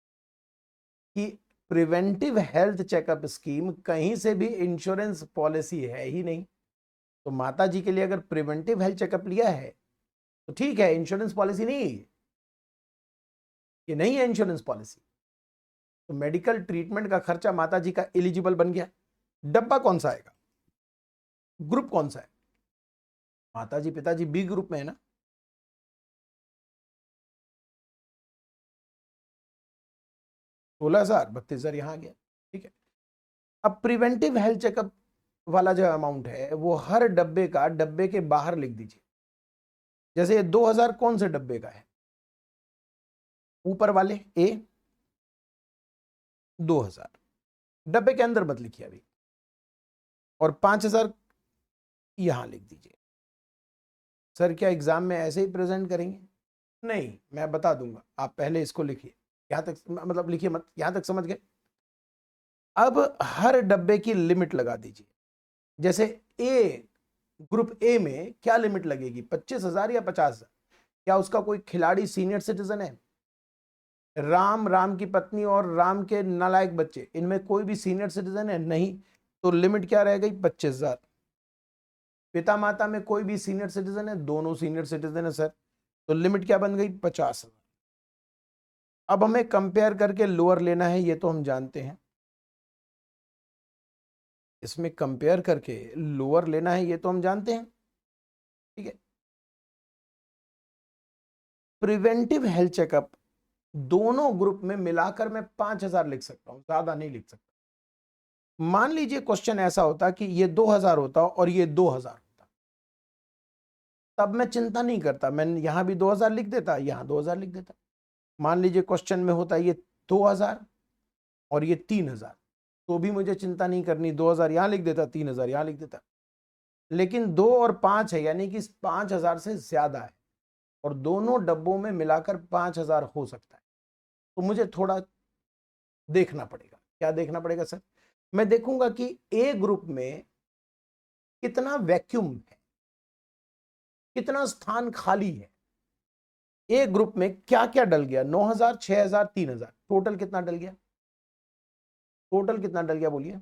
कि प्रिवेंटिव हेल्थ चेकअप स्कीम कहीं से भी इंश्योरेंस पॉलिसी है ही नहीं, तो माता जी के लिए अगर प्रिवेंटिव हेल्थ चेकअप लिया है तो ठीक है, इंश्योरेंस पॉलिसी नहीं है ये नहीं है इंश्योरेंस पॉलिसी। तो मेडिकल ट्रीटमेंट का खर्चा माता जी का एलिजिबल बन गया। डब्बा कौन सा आएगा, ग्रुप कौन सा है? माता जी पिताजी बी ग्रुप में है ना। सोलह हजार 32,000 यहां आ गया। ठीक है, अब प्रिवेंटिव हेल्थ चेकअप वाला जो अमाउंट है वो हर डब्बे का डब्बे के बाहर लिख दीजिए। जैसे ये 2,000 कौन से डब्बे का है, ऊपर वाले ए, 2,000 डब्बे के अंदर मत लिखिए अभी, और 5,000 यहां लिख दीजिए। सर क्या एग्जाम में ऐसे ही प्रेजेंट करेंगे? नहीं, मैं बता दूंगा, आप पहले इसको लिखिए, यहां तक मतलब लिखिए मत, यहां तक समझ गए। अब हर डब्बे की लिमिट लगा दीजिए। जैसे ए, ग्रुप ए में क्या लिमिट लगेगी, 25,000 या 50,000? क्या उसका कोई खिलाड़ी सीनियर सिटीजन है? राम, राम की पत्नी और राम के नालायक बच्चे, इनमें कोई भी सीनियर सिटीजन है? नहीं। तो लिमिट क्या रह गई, 25,000। पिता माता में कोई भी सीनियर सिटीजन है? दोनों सीनियर सिटीजन है सर, तो लिमिट क्या बन गई, 50,000। अब हमें कंपेयर करके लोअर लेना है, ये तो हम जानते हैं। इसमें कंपेयर करके लोअर लेना है, ये तो हम जानते हैं। ठीक है, प्रिवेंटिव हेल्थ चेकअप दोनों ग्रुप में मिलाकर मैं 5,000 लिख सकता हूं, ज्यादा नहीं लिख सकता। मान लीजिए क्वेश्चन ऐसा होता कि ये 2,000 होता और ये 2,000 होता, तब मैं चिंता नहीं करता, मैं यहां भी 2,000 लिख देता, यहां 2,000 लिख देता। मान लीजिए क्वेश्चन में होता ये 2,000 और ये 3,000, तो भी मुझे चिंता नहीं करनी, 2,000 यहां लिख देता, 3,000 यहां लिख देता। लेकिन 2 और 5 है, यानी कि 5,000 से ज्यादा है, और दोनों डब्बों में मिलाकर 5,000 हो सकता है। तो मुझे थोड़ा देखना पड़ेगा। क्या देखना पड़ेगा सर? मैं देखूंगा कि ए ग्रुप में कितना वैक्यूम है, कितना स्थान खाली है। ए ग्रुप में क्या क्या डल गया, 9,000, 6,000, 3,000, टोटल कितना डल गया? टोटल कितना डल गया बोलिए?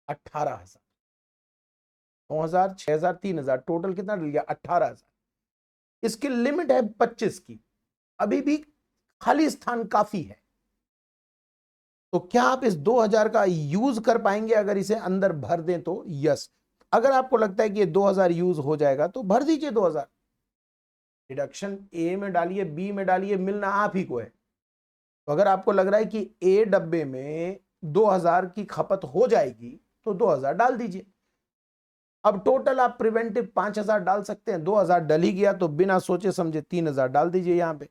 18,000। 9,000, 6,000, 3,000, टोटल कितना डल गया? 18,000। इसकी लिमिट है 25 की, अभी भी खाली स्थान काफी है। तो क्या आप इस 2,000 का यूज कर पाएंगे अगर इसे अंदर भर दें तो? यस। अगर आपको लगता है कि ये 2,000 यूज हो जाएगा तो भर दीजिए 2,000। डिडक्शन ए में डालिए, बी में डालिए, मिलना आप ही को है। तो अगर आपको लग रहा है कि ए डब्बे में 2,000 की खपत हो जाएगी तो 2,000 डाल दीजिए। अब टोटल आप प्रिवेंटिव 5,000 डाल सकते हैं। 2,000 डल ही गया तो बिना सोचे समझे 3,000 डाल दीजिए यहां पे,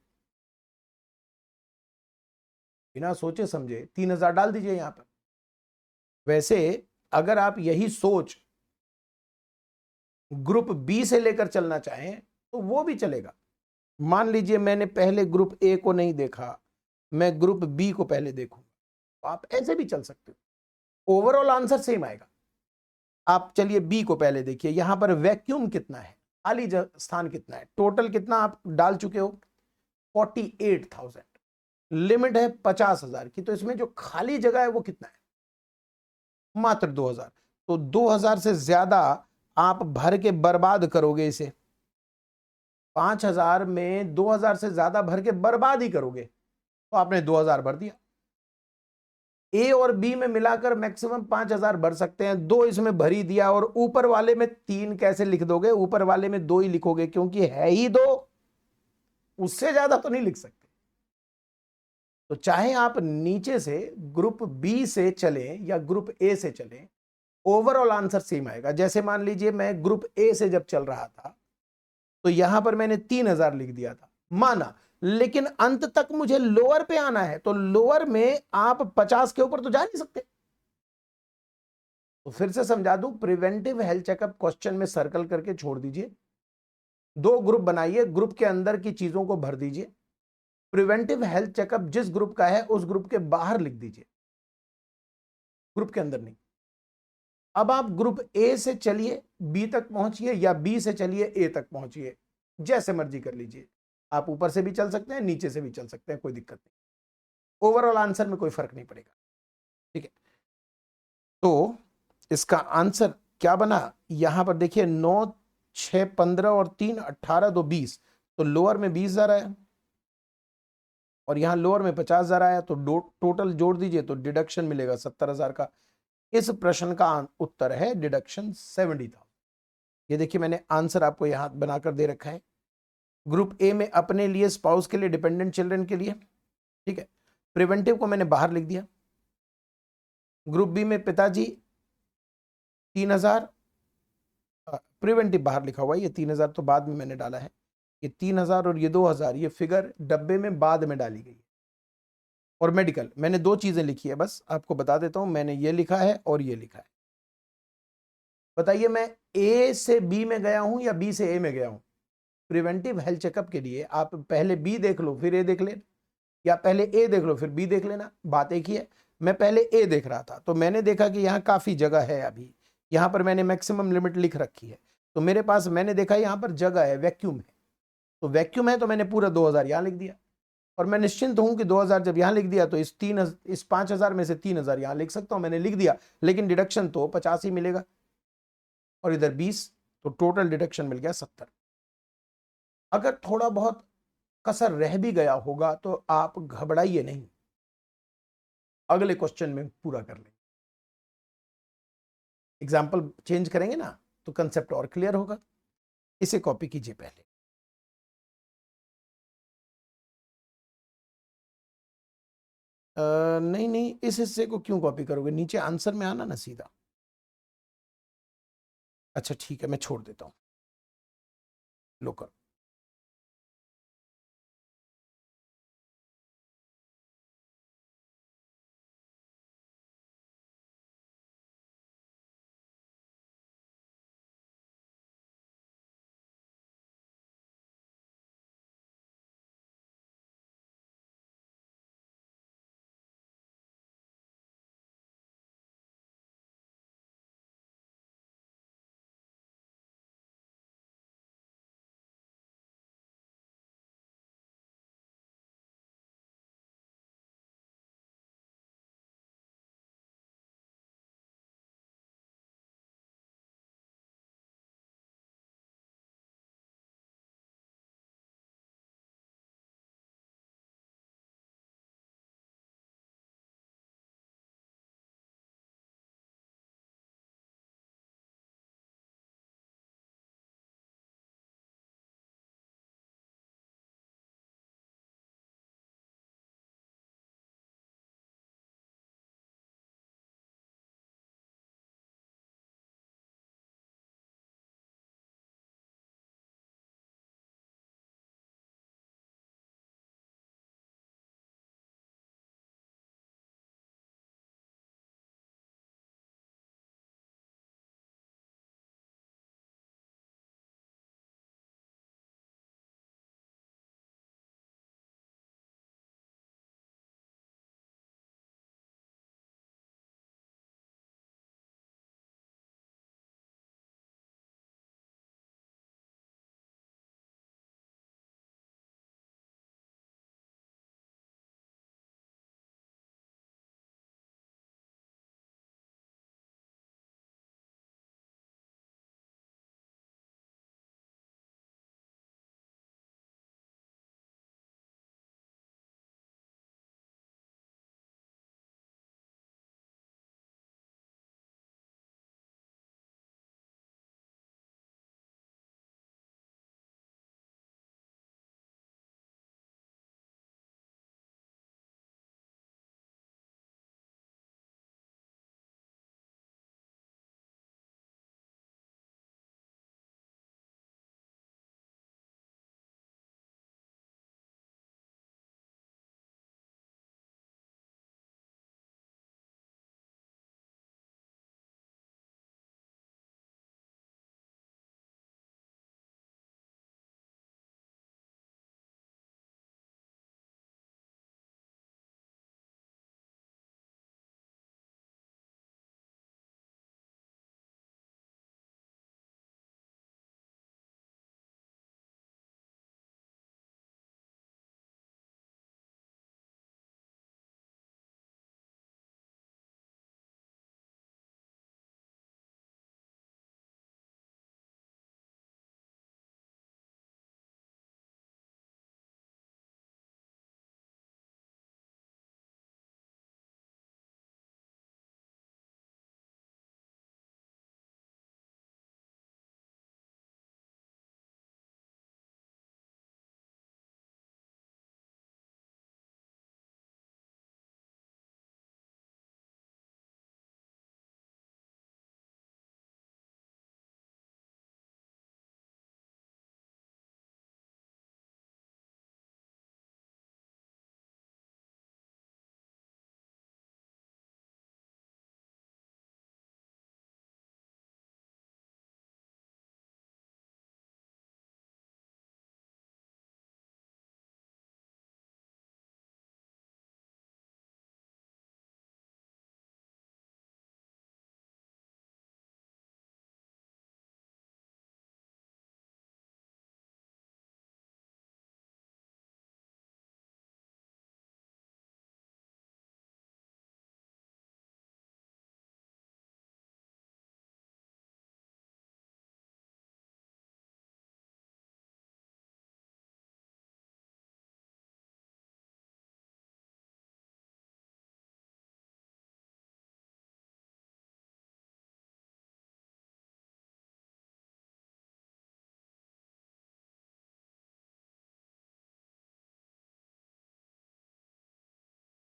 बिना सोचे समझे 3,000 डाल दीजिए यहां पर। वैसे अगर आप यही सोच ग्रुप बी से लेकर चलना चाहें तो वो भी चलेगा। मान लीजिए मैंने पहले ग्रुप ए को नहीं देखा, मैं ग्रुप बी को पहले देखूंगा, तो आप ऐसे भी चल सकते हो, ओवरऑल आंसर सेम आएगा। आप चलिए बी को पहले देखिए, यहां पर वैक्यूम कितना है, खाली स्थान कितना है, टोटल कितना आप डाल चुके हो, 48,000। लिमिट है 50,000 की, तो इसमें जो खाली जगह है वो कितना है, मात्र 2,000। तो 2,000 से ज्यादा आप भर के बर्बाद करोगे इसे। 5,000 में 2,000 से ज्यादा भर के बर्बाद ही करोगे, तो आपने 2,000 भर दिया। ए और बी में मिलाकर मैक्सिमम 5,000 भर सकते हैं, 2 इसमें भर ही दिया। और ऊपर वाले में 3 कैसे लिख दोगे, ऊपर वाले में 2 ही लिखोगे क्योंकि है ही 2, उससे ज्यादा तो नहीं लिख सकते। तो चाहे आप नीचे से ग्रुप बी से चलें या ग्रुप ए से चलें, ओवरऑल आंसर सेम आएगा। जैसे मान लीजिए मैं ग्रुप ए से जब चल रहा था तो यहां पर मैंने 3,000 लिख दिया था, माना, लेकिन अंत तक मुझे लोअर पे आना है, तो लोअर में आप 50 के ऊपर तो जा नहीं सकते। तो फिर से समझा दूं, प्रिवेंटिव हेल्थ चेकअप क्वेश्चन में सर्कल करके छोड़ दीजिए, 2 ग्रुप बनाइए, ग्रुप के अंदर की चीजों को भर दीजिए। प्रिवेंटिव हेल्थ चेकअप जिस ग्रुप का है उस ग्रुप के बाहर लिख दीजिए, ग्रुप के अंदर नहीं। अब आप ग्रुप ए से चलिए बी तक पहुंचिए, या बी से चलिए ए तक पहुंचिए, जैसे मर्जी कर लीजिए। आप ऊपर से भी चल सकते हैं, नीचे से भी चल सकते हैं, कोई दिक्कत नहीं, ओवरऑल आंसर में कोई फर्क नहीं पड़ेगा। ठीक है, तो इसका आंसर क्या बना, यहां पर देखिए 9 6 15 और 3 18 2 20, तो लोअर में 20,000 आया और यहां लोअर में 50,000 आया, तो टोटल जोड़ दीजिए तो डिडक्शन मिलेगा 70,000 का। इस प्रश्न का उत्तर है डिडक्शन 70,000। ये देखिए मैंने आंसर आपको यहां बनाकर दे रखा है। ग्रुप ए में अपने लिए, स्पाउस के लिए, डिपेंडेंट चिल्ड्रन के लिए, ठीक है। प्रिवेंटिव को मैंने बाहर लिख दिया। ग्रुप बी में पिताजी 3,000, प्रिवेंटिव बाहर लिखा हुआ है, ये 3,000 तो बाद में मैंने डाला है। ये 3,000 और ये 2,000, ये फिगर डब्बे में बाद में डाली गई है। और मेडिकल मैंने दो चीजें लिखी है, बस आपको बता देता हूं, मैंने ये लिखा है और ये लिखा है। बताइए मैं ए से बी में गया हूं या बी से ए में गया हूं? प्रिवेंटिव हेल्थ चेकअप के लिए आप पहले बी देख लो फिर ए देख लेना, या पहले ए देख लो फिर बी देख लेना, बात एक ही है। मैं पहले ए देख रहा था तो मैंने देखा कि यहाँ काफी जगह है, अभी यहाँ पर मैंने मैक्सिमम लिमिट लिख रखी है, तो मेरे पास मैंने देखा यहाँ पर जगह है, वैक्यूम है, तो वैक्यूम है तो मैंने पूरा 2,000 यहाँ लिख दिया। और मैं निश्चिंत हूं कि 2,000 जब यहाँ लिख दिया तो इस 5,000 में से 3,000 यहाँ लिख सकता हूं, मैंने लिख दिया, लेकिन डिडक्शन तो 50 ही मिलेगा और इधर 20, तो टोटल डिडक्शन मिल गया 70। अगर थोड़ा बहुत कसर रह भी गया होगा तो आप घबराइए नहीं, अगले क्वेश्चन में पूरा कर लेंगे। एग्जाम्पल चेंज करेंगे ना तो कंसेप्ट और क्लियर होगा। इसे कॉपी कीजिए पहले। नहीं नहीं, इस हिस्से को क्यों कॉपी करोगे, नीचे आंसर में आना ना सीधा। अच्छा ठीक है, मैं छोड़ देता हूं, लो करो।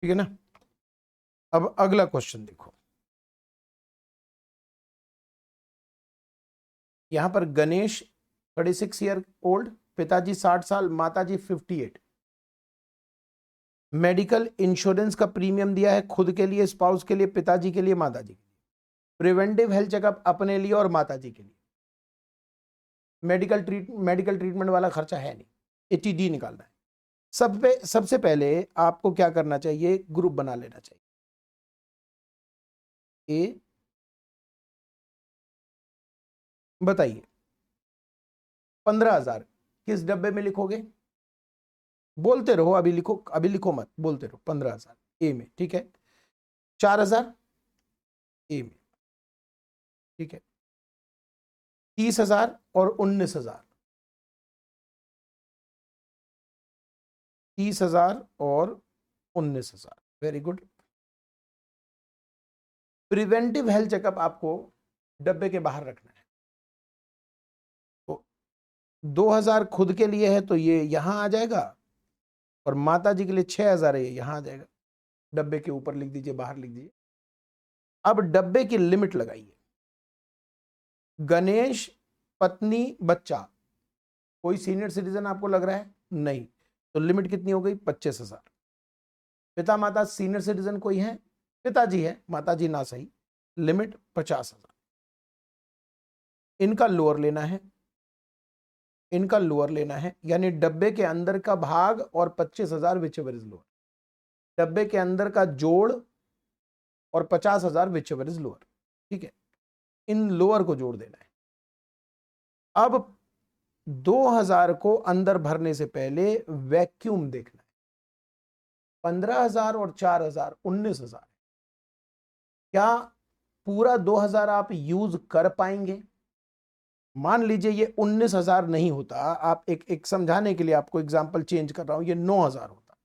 ठीक है ना। अब अगला क्वेश्चन देखो, यहां पर गणेश 36 ईयर ओल्ड, पिताजी 60 साल, माताजी 58। मेडिकल इंश्योरेंस का प्रीमियम दिया है खुद के लिए, स्पाउस के लिए, पिताजी के लिए, माताजी के लिए। प्रिवेंटिव हेल्थ चेकअप अपने लिए और माताजी के लिए। मेडिकल ट्रीटमेंट वाला खर्चा है नहीं, एटीडी निकालना है। सबसे पहले आपको क्या करना चाहिए, ग्रुप बना लेना चाहिए। ए, बताइए 15,000 किस डब्बे में लिखोगे? बोलते रहो, अभी लिखो, अभी लिखो मत, बोलते रहो। 15,000 ए में, ठीक है। 4,000 ए में, ठीक है। 30,000 और 19,000, 30,000 और 19,000, very good. Preventive health checkup आपको डब्बे के बाहर रखना है। तो 2,000 खुद के लिए है तो ये यहां आ जाएगा, और माता जी के लिए 6,000 है, ये यहां आ जाएगा। डब्बे के ऊपर लिख दीजिए, बाहर लिख दीजिए। अब डब्बे की लिमिट लगाइए। गणेश, पत्नी, बच्चा, कोई सीनियर सिटीजन आपको लग रहा है? नहीं, तो लिमिट कितनी हो गई? 25,000। पिता माता सीनियर सिटीजन कोई है? पिताजी है, माताजी ना सही, लिमिट 50,000। इनका लोअर लेना है, इनका लोअर लेना है, यानी डब्बे के अंदर का भाग और 25,000 विच एवर इज लोअर। डब्बे के अंदर का जोड़ और 50,000 विच एवर इज लोअर, ठीक है। इन लोअर को जोड़ देना है। अब 2,000 को अंदर भरने से पहले वैक्यूम देखना है। 15,000 और 4,000 19,000। क्या पूरा 2,000 आप यूज कर पाएंगे? मान लीजिए ये 19,000 नहीं होता, आप एक समझाने के लिए आपको एग्जांपल चेंज कर रहा हूं, ये 9,000 होता,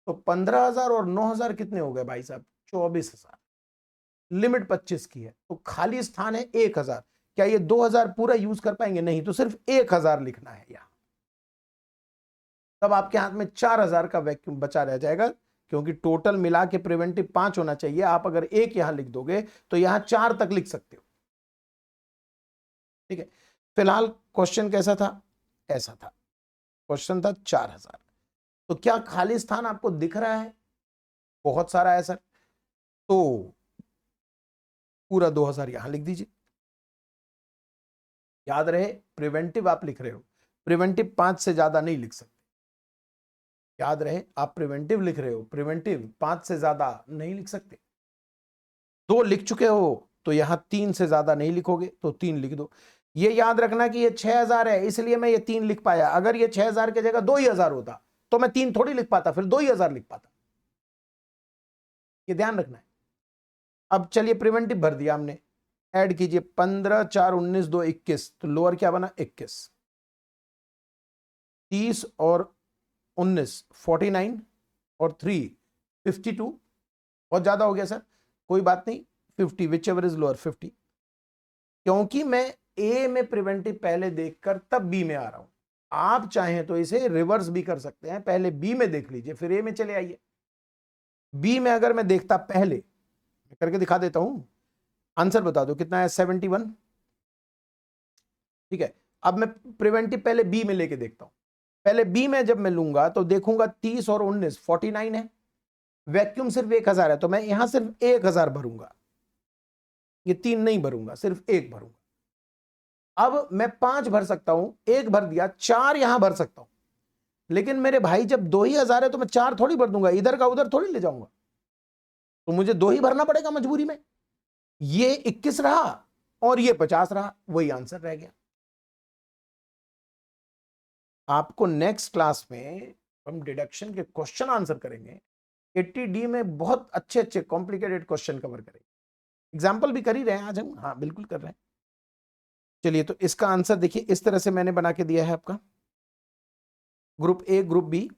तो 15,000 और 9,000 कितने हो गए भाई साहब? 24,000। लिमिट 25 की है, तो खाली स्थान है 1,000। क्या ये 2,000 पूरा यूज कर पाएंगे? नहीं, तो सिर्फ 1,000 लिखना है यहां। तब आपके हाथ में 4,000 का वैक्यूम बचा रह जाएगा, क्योंकि टोटल मिला के प्रिवेंटिव 5 होना चाहिए। आप अगर एक यहां लिख दोगे तो यहां 4 तक लिख सकते हो, ठीक है। फिलहाल क्वेश्चन कैसा था? ऐसा था, क्वेश्चन था 4,000। तो क्या खाली स्थान आपको दिख रहा है? बहुत सारा है सर, तो पूरा 2,000 यहां लिख दीजिए। याद रहे, प्रिवेंटिव आप लिख रहे हो, प्रिवेंटिव 5 से ज्यादा नहीं लिख सकते। याद रहे, आप प्रिवेंटिव लिख रहे हो, प्रिवेंटिव 5 से ज्यादा नहीं लिख सकते। 2 लिख चुके हो तो यहां 3 से ज्यादा नहीं लिखोगे, तो 3 लिख दो। ये याद रखना कि ये 6,000 है, इसलिए मैं ये 3 लिख पाया। अगर ये 6,000 की जगह 2,000 होता तो मैं 3 थोड़ी लिख पाता, फिर 2,000 लिख पाता। ये ध्यान रखना है। अब चलिए प्रिवेंटिव भर दिया हमने, ऐड कीजिए 15 4 19 2 21, तो लोअर क्या बना? 21। 30 और 19 49 और 3 52। बहुत ज्यादा हो गया सर, कोई बात नहीं, 50 विच एवर इज लोअर 50। क्योंकि मैं ए में प्रिवेंटिव पहले देखकर तब बी में आ रहा हूं। आप चाहें तो इसे रिवर्स भी कर सकते हैं, पहले बी में देख लीजिए फिर ए में चले आइए। बी में अगर मैं देखता पहले, मैं करके दिखा देता हूं, आंसर बता दो कितना है? 71, ठीक है। अब मैं प्रिवेंटिव पहले बी में लेके देखता हूं। पहले बी में जब मैं लूंगा तो देखूंगा 30 और 19 49 है, वैक्यूम सिर्फ 1,000 है, तो मैं यहां सिर्फ 1,000 भरूंगा, ये 3 नहीं भरूंगा, सिर्फ 1 भरूंगा। अब मैं 5 भर सकता हूं, 1 भर दिया, 4 यहां भर सकता हूं। लेकिन मेरे भाई जब 2,000 है तो मैं 4 थोड़ी भर दूंगा, इधर का उधर थोड़ी ले जाऊंगा, तो मुझे 2 ही भरना पड़ेगा मजबूरी में। ये 21 रहा और ये 50 रहा, वही आंसर रह गया। आपको नेक्स्ट क्लास में हम डिडक्शन के क्वेश्चन आंसर करेंगे। 80D में बहुत अच्छे अच्छे कॉम्प्लिकेटेड क्वेश्चन कवर करेंगे। एग्जाम्पल भी कर ही रहे हैं आज हम, हाँ बिल्कुल कर रहे हैं। चलिए, तो इसका आंसर देखिए, इस तरह से मैंने बना के दिया है आपका। Group A, group B,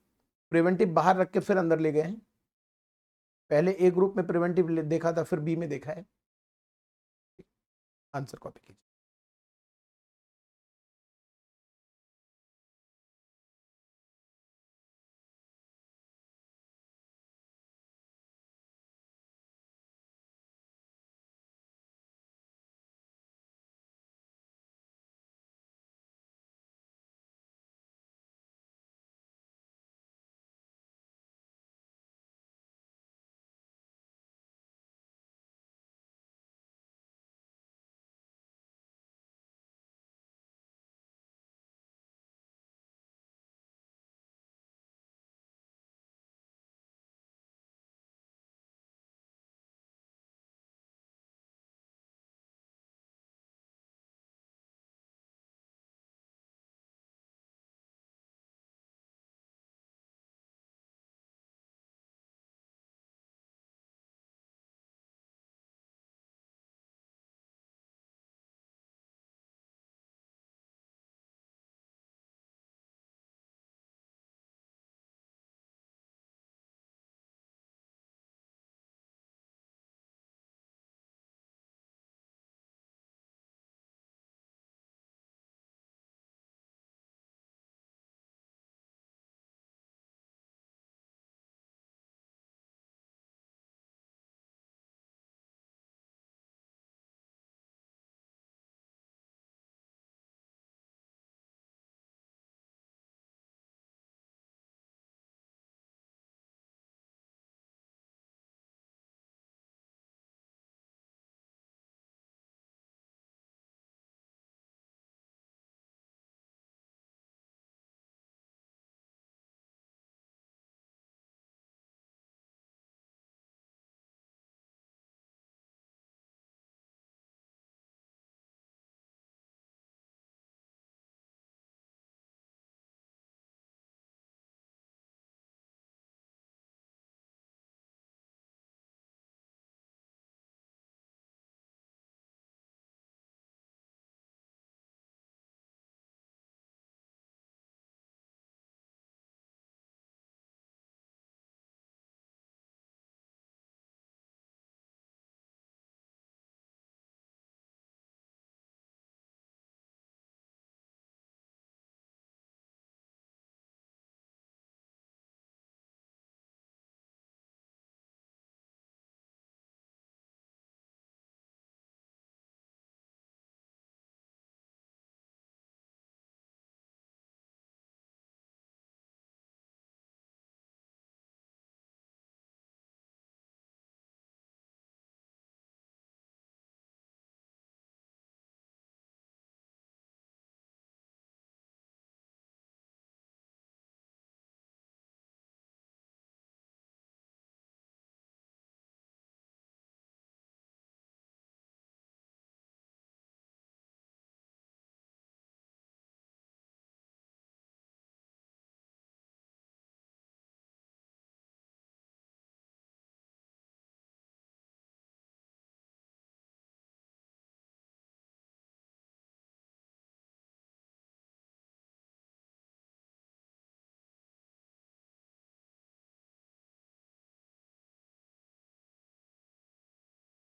preventive बाहर रख के फिर अंदर ले गए हैं। पहले ए ग्रुप में प्रिवेंटिव देखा था, फिर बी में देखा है। आंसर कॉपी कीजिए।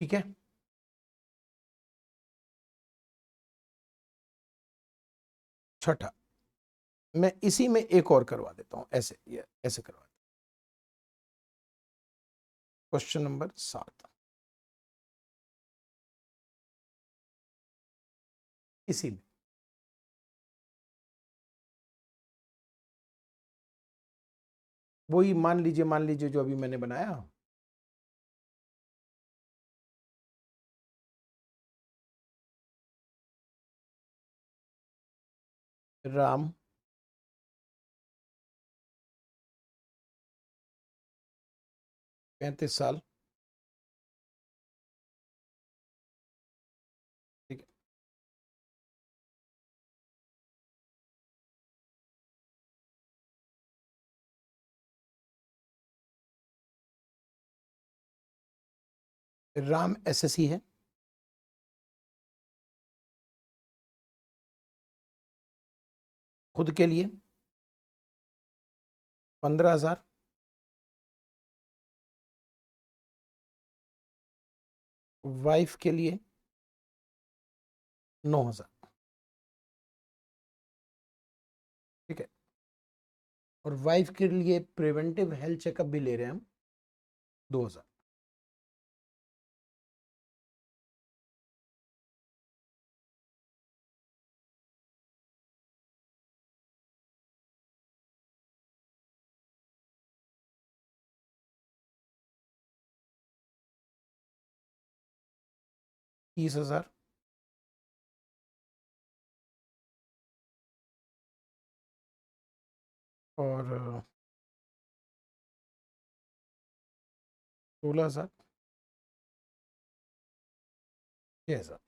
ठीक है। छठा, मैं इसी में एक और करवा देता हूं, ऐसे ये ऐसे करवा देता। क्वेश्चन नंबर 7, इसी में वही मान लीजिए जो अभी मैंने बनाया, राम 35 साल, ठीक है। राम एसएससी है, खुद के लिए 15,000, वाइफ के लिए 9,000, ठीक है। और वाइफ के लिए प्रिवेंटिव हेल्थ चेकअप भी ले रहे हैं हम 2,000। तीस हजार, और 16,000, 6,000,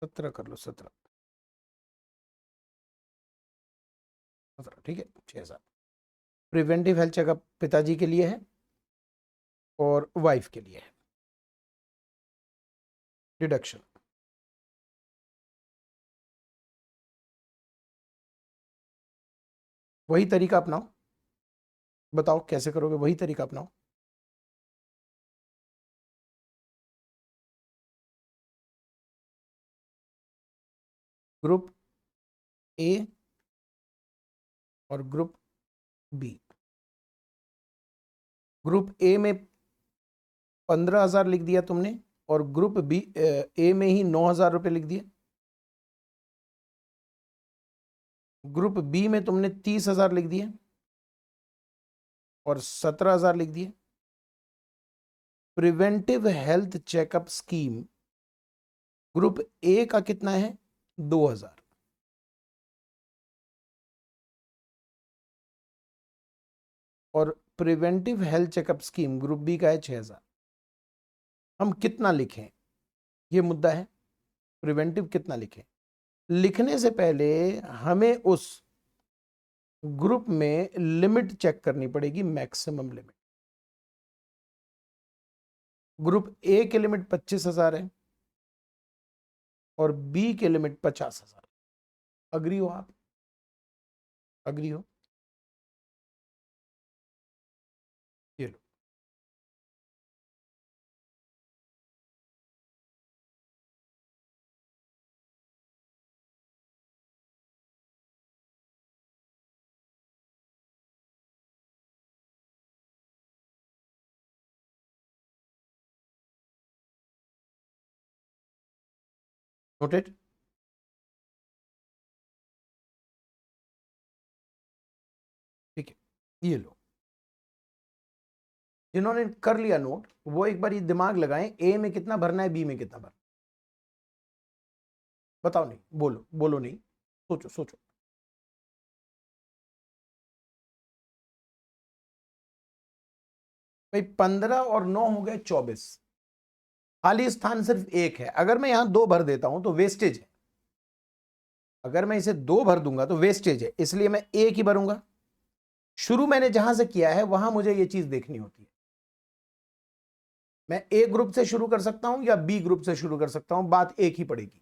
17 कर लो, 17, ठीक है। 6,000 प्रिवेंटिव हेल्थ चेकअप पिताजी के लिए है और वाइफ के लिए है। डिडक्शन, वही तरीका अपनाओ, बताओ कैसे करोगे, वही तरीका अपनाओ। ग्रुप ए और ग्रुप बी। ग्रुप ए में 15,000 लिख दिया तुमने, और ग्रुप बी ए में ही 9,000 रुपये लिख दिए। ग्रुप बी में तुमने 30,000 लिख दिए और 17,000 लिख दिए। Preventive health checkup scheme group A का कितना है, 2,000, और preventive health checkup scheme group B का है 6,000। हम कितना लिखें, ये मुद्दा है। प्रिवेंटिव कितना लिखें, लिखने से पहले हमें उस ग्रुप में लिमिट चेक करनी पड़ेगी, मैक्सिमम लिमिट। ग्रुप ए के लिमिट 25,000 है और बी के लिमिट 50,000। अग्री हो आप, अग्री हो? ये लो, नोटेड। ठीक है, ये लो, जिन्होंने कर लिया नोट वो एक बार ये दिमाग लगाएं, ए में कितना भरना है, बी में कितना भरना। बताओ, नहीं बोलो, बोलो नहीं, सोचो सोचो। भाई 15 और 9 हो गए 24, खाली स्थान सिर्फ एक है। अगर मैं यहां 2 भर देता हूं तो वेस्टेज है, अगर मैं इसे 2 भर दूंगा तो वेस्टेज है, इसलिए मैं एक ही भरूंगा। शुरू मैंने जहां से किया है वहां मुझे यह चीज देखनी होती है। मैं ए ग्रुप से शुरू कर सकता हूं या बी ग्रुप से शुरू कर सकता हूं, बात एक ही पड़ेगी।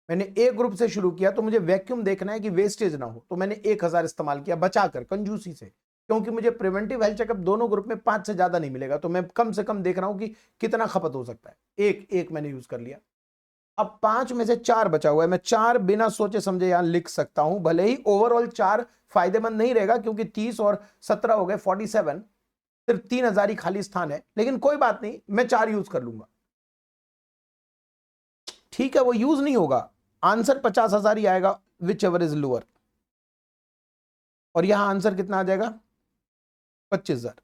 मैंने ए ग्रुप से शुरू किया तो मुझे वैक्यूम देखना है कि वेस्टेज ना हो, तो मैंने 1,000 इस्तेमाल किया बचाकर, कंजूसी से। क्योंकि मुझे प्रिवेंटिव हेल्थ चेकअप दोनों ग्रुप में 5 से ज्यादा नहीं मिलेगा, तो मैं कम से कम देख रहा हूं कि कितना खपत हो सकता है। एक मैंने यूज कर लिया। अब 5 में से 4 बचा हुआ है, मैं 4 बिना सोचे समझे यहां लिख सकता हूं, भले ही ओवरऑल 4 फायदेमंद नहीं रहेगा क्योंकि 30 और 17 हो गए 47, सिर्फ 3000 ही खाली स्थान है, लेकिन कोई बात नहीं, मैं 4 यूज कर लूंगा। ठीक है, वो यूज नहीं होगा, आंसर 50,000 ही आएगा, विच एवर इज लोअर। और यहां आंसर कितना आ जाएगा? 25,000।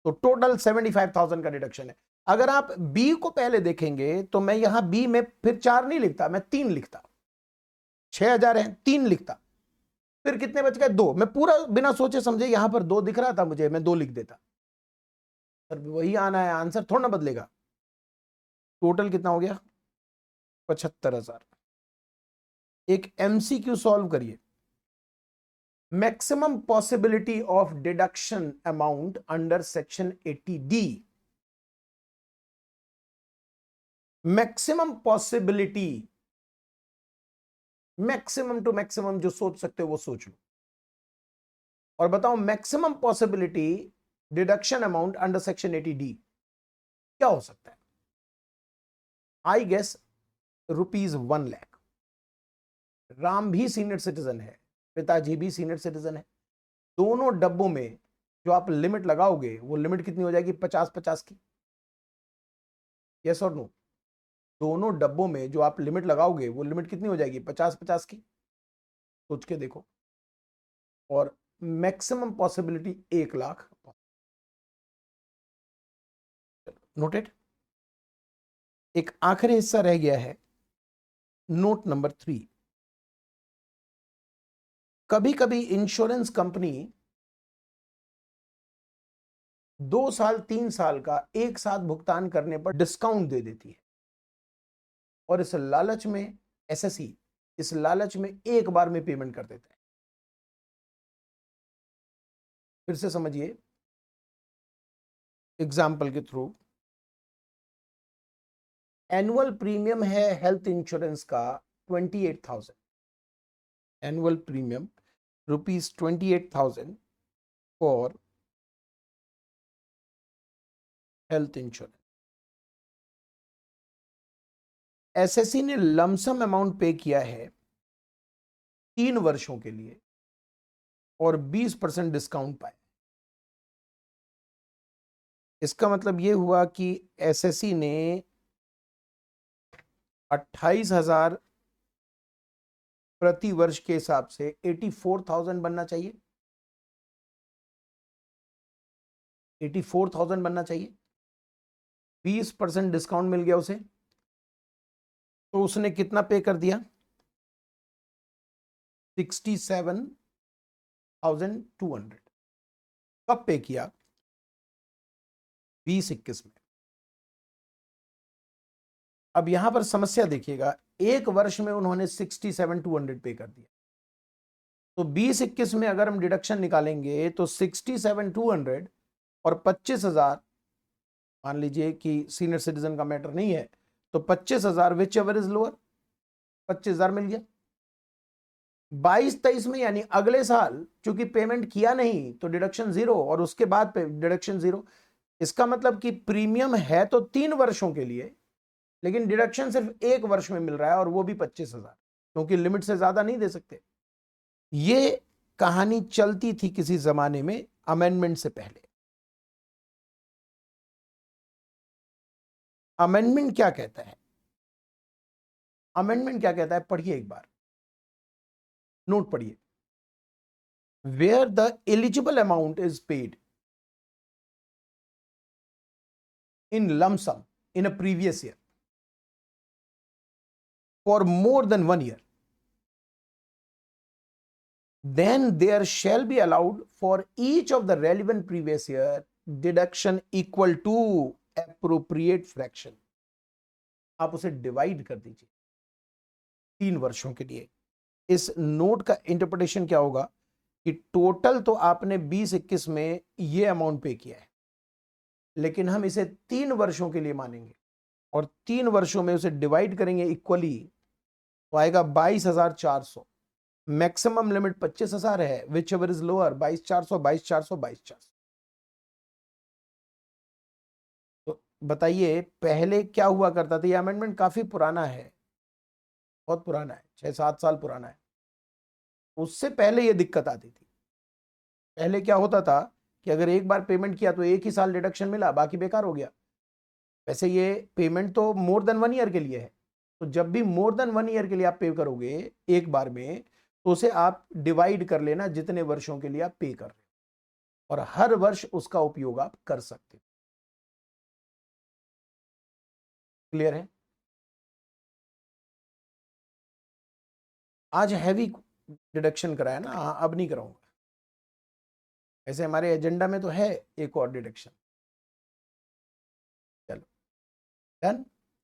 तो टोटल 75,000 का डिडक्शन है। अगर आप बी को पहले देखेंगे तो मैं यहां बी में फिर 4 नहीं लिखता, मैं 3 लिखता। 6,000 है, 3 लिखता। फिर कितने बच गए? 2। मैं पूरा बिना सोचे समझे, यहां पर 2 दिख रहा था मुझे, मैं 2 लिख देता। सर वही आना है, आंसर थोड़ा ना बदलेगा। टोटल कितना हो गया? 75,000। एक एमसीक्यू सॉल्व करिए। Maximum possibility of deduction amount under section 80D। Maximum possibility, maximum to maximum जो सोच सकते हो वो सोच लो, और बताओ maximum possibility deduction amount under section 80D क्या हो सकता है? I guess ₹1 lakh. राम भी सीनियर सिटीजन है, पिताजी भी सीनियर सिटीजन है। दोनों डब्बों में जो आप लिमिट लगाओगे वो लिमिट कितनी हो जाएगी? 50-50 की। यस और नो? दोनों डब्बों में जो आप लिमिट लगाओगे वो लिमिट कितनी हो जाएगी? 50-50 की। सोच के देखो। और मैक्सिमम पॉसिबिलिटी 1 लाख। नोटेड। एक आखिरी हिस्सा रह गया है, नोट नंबर 3। कभी कभी इंश्योरेंस कंपनी 2 साल 3 साल का एक साथ भुगतान करने पर डिस्काउंट दे देती है, और इस लालच में एसएससी इस लालच में एक बार में पेमेंट कर देता है। फिर से समझिए एग्जाम्पल के थ्रू। एनुअल प्रीमियम है हेल्थ इंश्योरेंस का 28,000। Annual premium ₹28,000 for health insurance. SSC ने लमसम अमाउंट पे किया है 3 वर्षों के लिए और 20% डिस्काउंट पाया। इसका मतलब यह हुआ कि एसएससी ने 28,000 प्रति वर्ष के हिसाब से 84,000 बनना चाहिए। 84,000 बनना चाहिए। 20% डिस्काउंट मिल गया उसे, तो उसने कितना पे कर दिया? 67,200। कब पे किया? 2021 में। अब यहां पर समस्या देखिएगा, एक वर्ष में उन्होंने 67,200 पे कर दिया, तो 2021 में अगर हम डिडक्शन निकालेंगे तो 67,200 और 25,000, मान लीजिए कि सीनियर सिटीजन का मैटर नहीं है, तो 25,000 विच एवर इज लोअर, 25,000 मिल गया। 22-23 में यानी अगले साल चूंकि पेमेंट किया नहीं तो डिडक्शन 0, और उसके बाद डिडक्शन 0। इसका मतलब कि प्रीमियम है तो 3 वर्षों के लिए, लेकिन डिडक्शन सिर्फ 1 वर्ष में मिल रहा है, और वो भी 25,000, क्योंकि लिमिट से ज्यादा नहीं दे सकते। ये कहानी चलती थी किसी जमाने में अमेंडमेंट से पहले। अमेंडमेंट क्या कहता है? अमेंडमेंट क्या कहता है, पढ़िए एक बार, नोट पढ़िए। Where the eligible amount is paid in lump sum in a previous year for more than 1 year, then there shall be allowed for each of the relevant previous year deduction equal to appropriate fraction। आप उसे divide कर दीजिए 3 वर्षों के लिए। इस note का interpretation क्या होगा कि टोटल तो आपने 20-21 में ये अमाउंट पे किया है, लेकिन हम इसे 3 वर्षों के लिए मानेंगे और 3 वर्षों में उसे डिवाइड करेंगे इक्वली, तो आएगा 22,400 मैक्सिमम लिमिट 25,000 है, विच एवर इज लोअर 22,400, 22,400, 22,400। तो बताइए पहले क्या हुआ करता था, ये अमेंडमेंट काफी पुराना है, बहुत पुराना है, 6-7 साल पुराना है। उससे पहले ये दिक्कत आती थी। पहले क्या होता था कि अगर एक बार पेमेंट किया तो एक ही साल डिडक्शन मिला, बाकी बेकार हो गया। वैसे ये पेमेंट तो मोर देन 1 ईयर के लिए है, तो जब भी मोर देन 1 ईयर के लिए आप पे करोगे एक बार में, तो उसे आप डिवाइड कर लेना जितने वर्षों के लिए आप पे कर रहे हो, और हर वर्ष उसका उपयोग आप कर सकते हो। क्लियर है? आज हैवी डिडक्शन कराया ना, अब नहीं कराऊंगा। ऐसे हमारे एजेंडा में तो है एक और डिडक्शन। चलो, डन।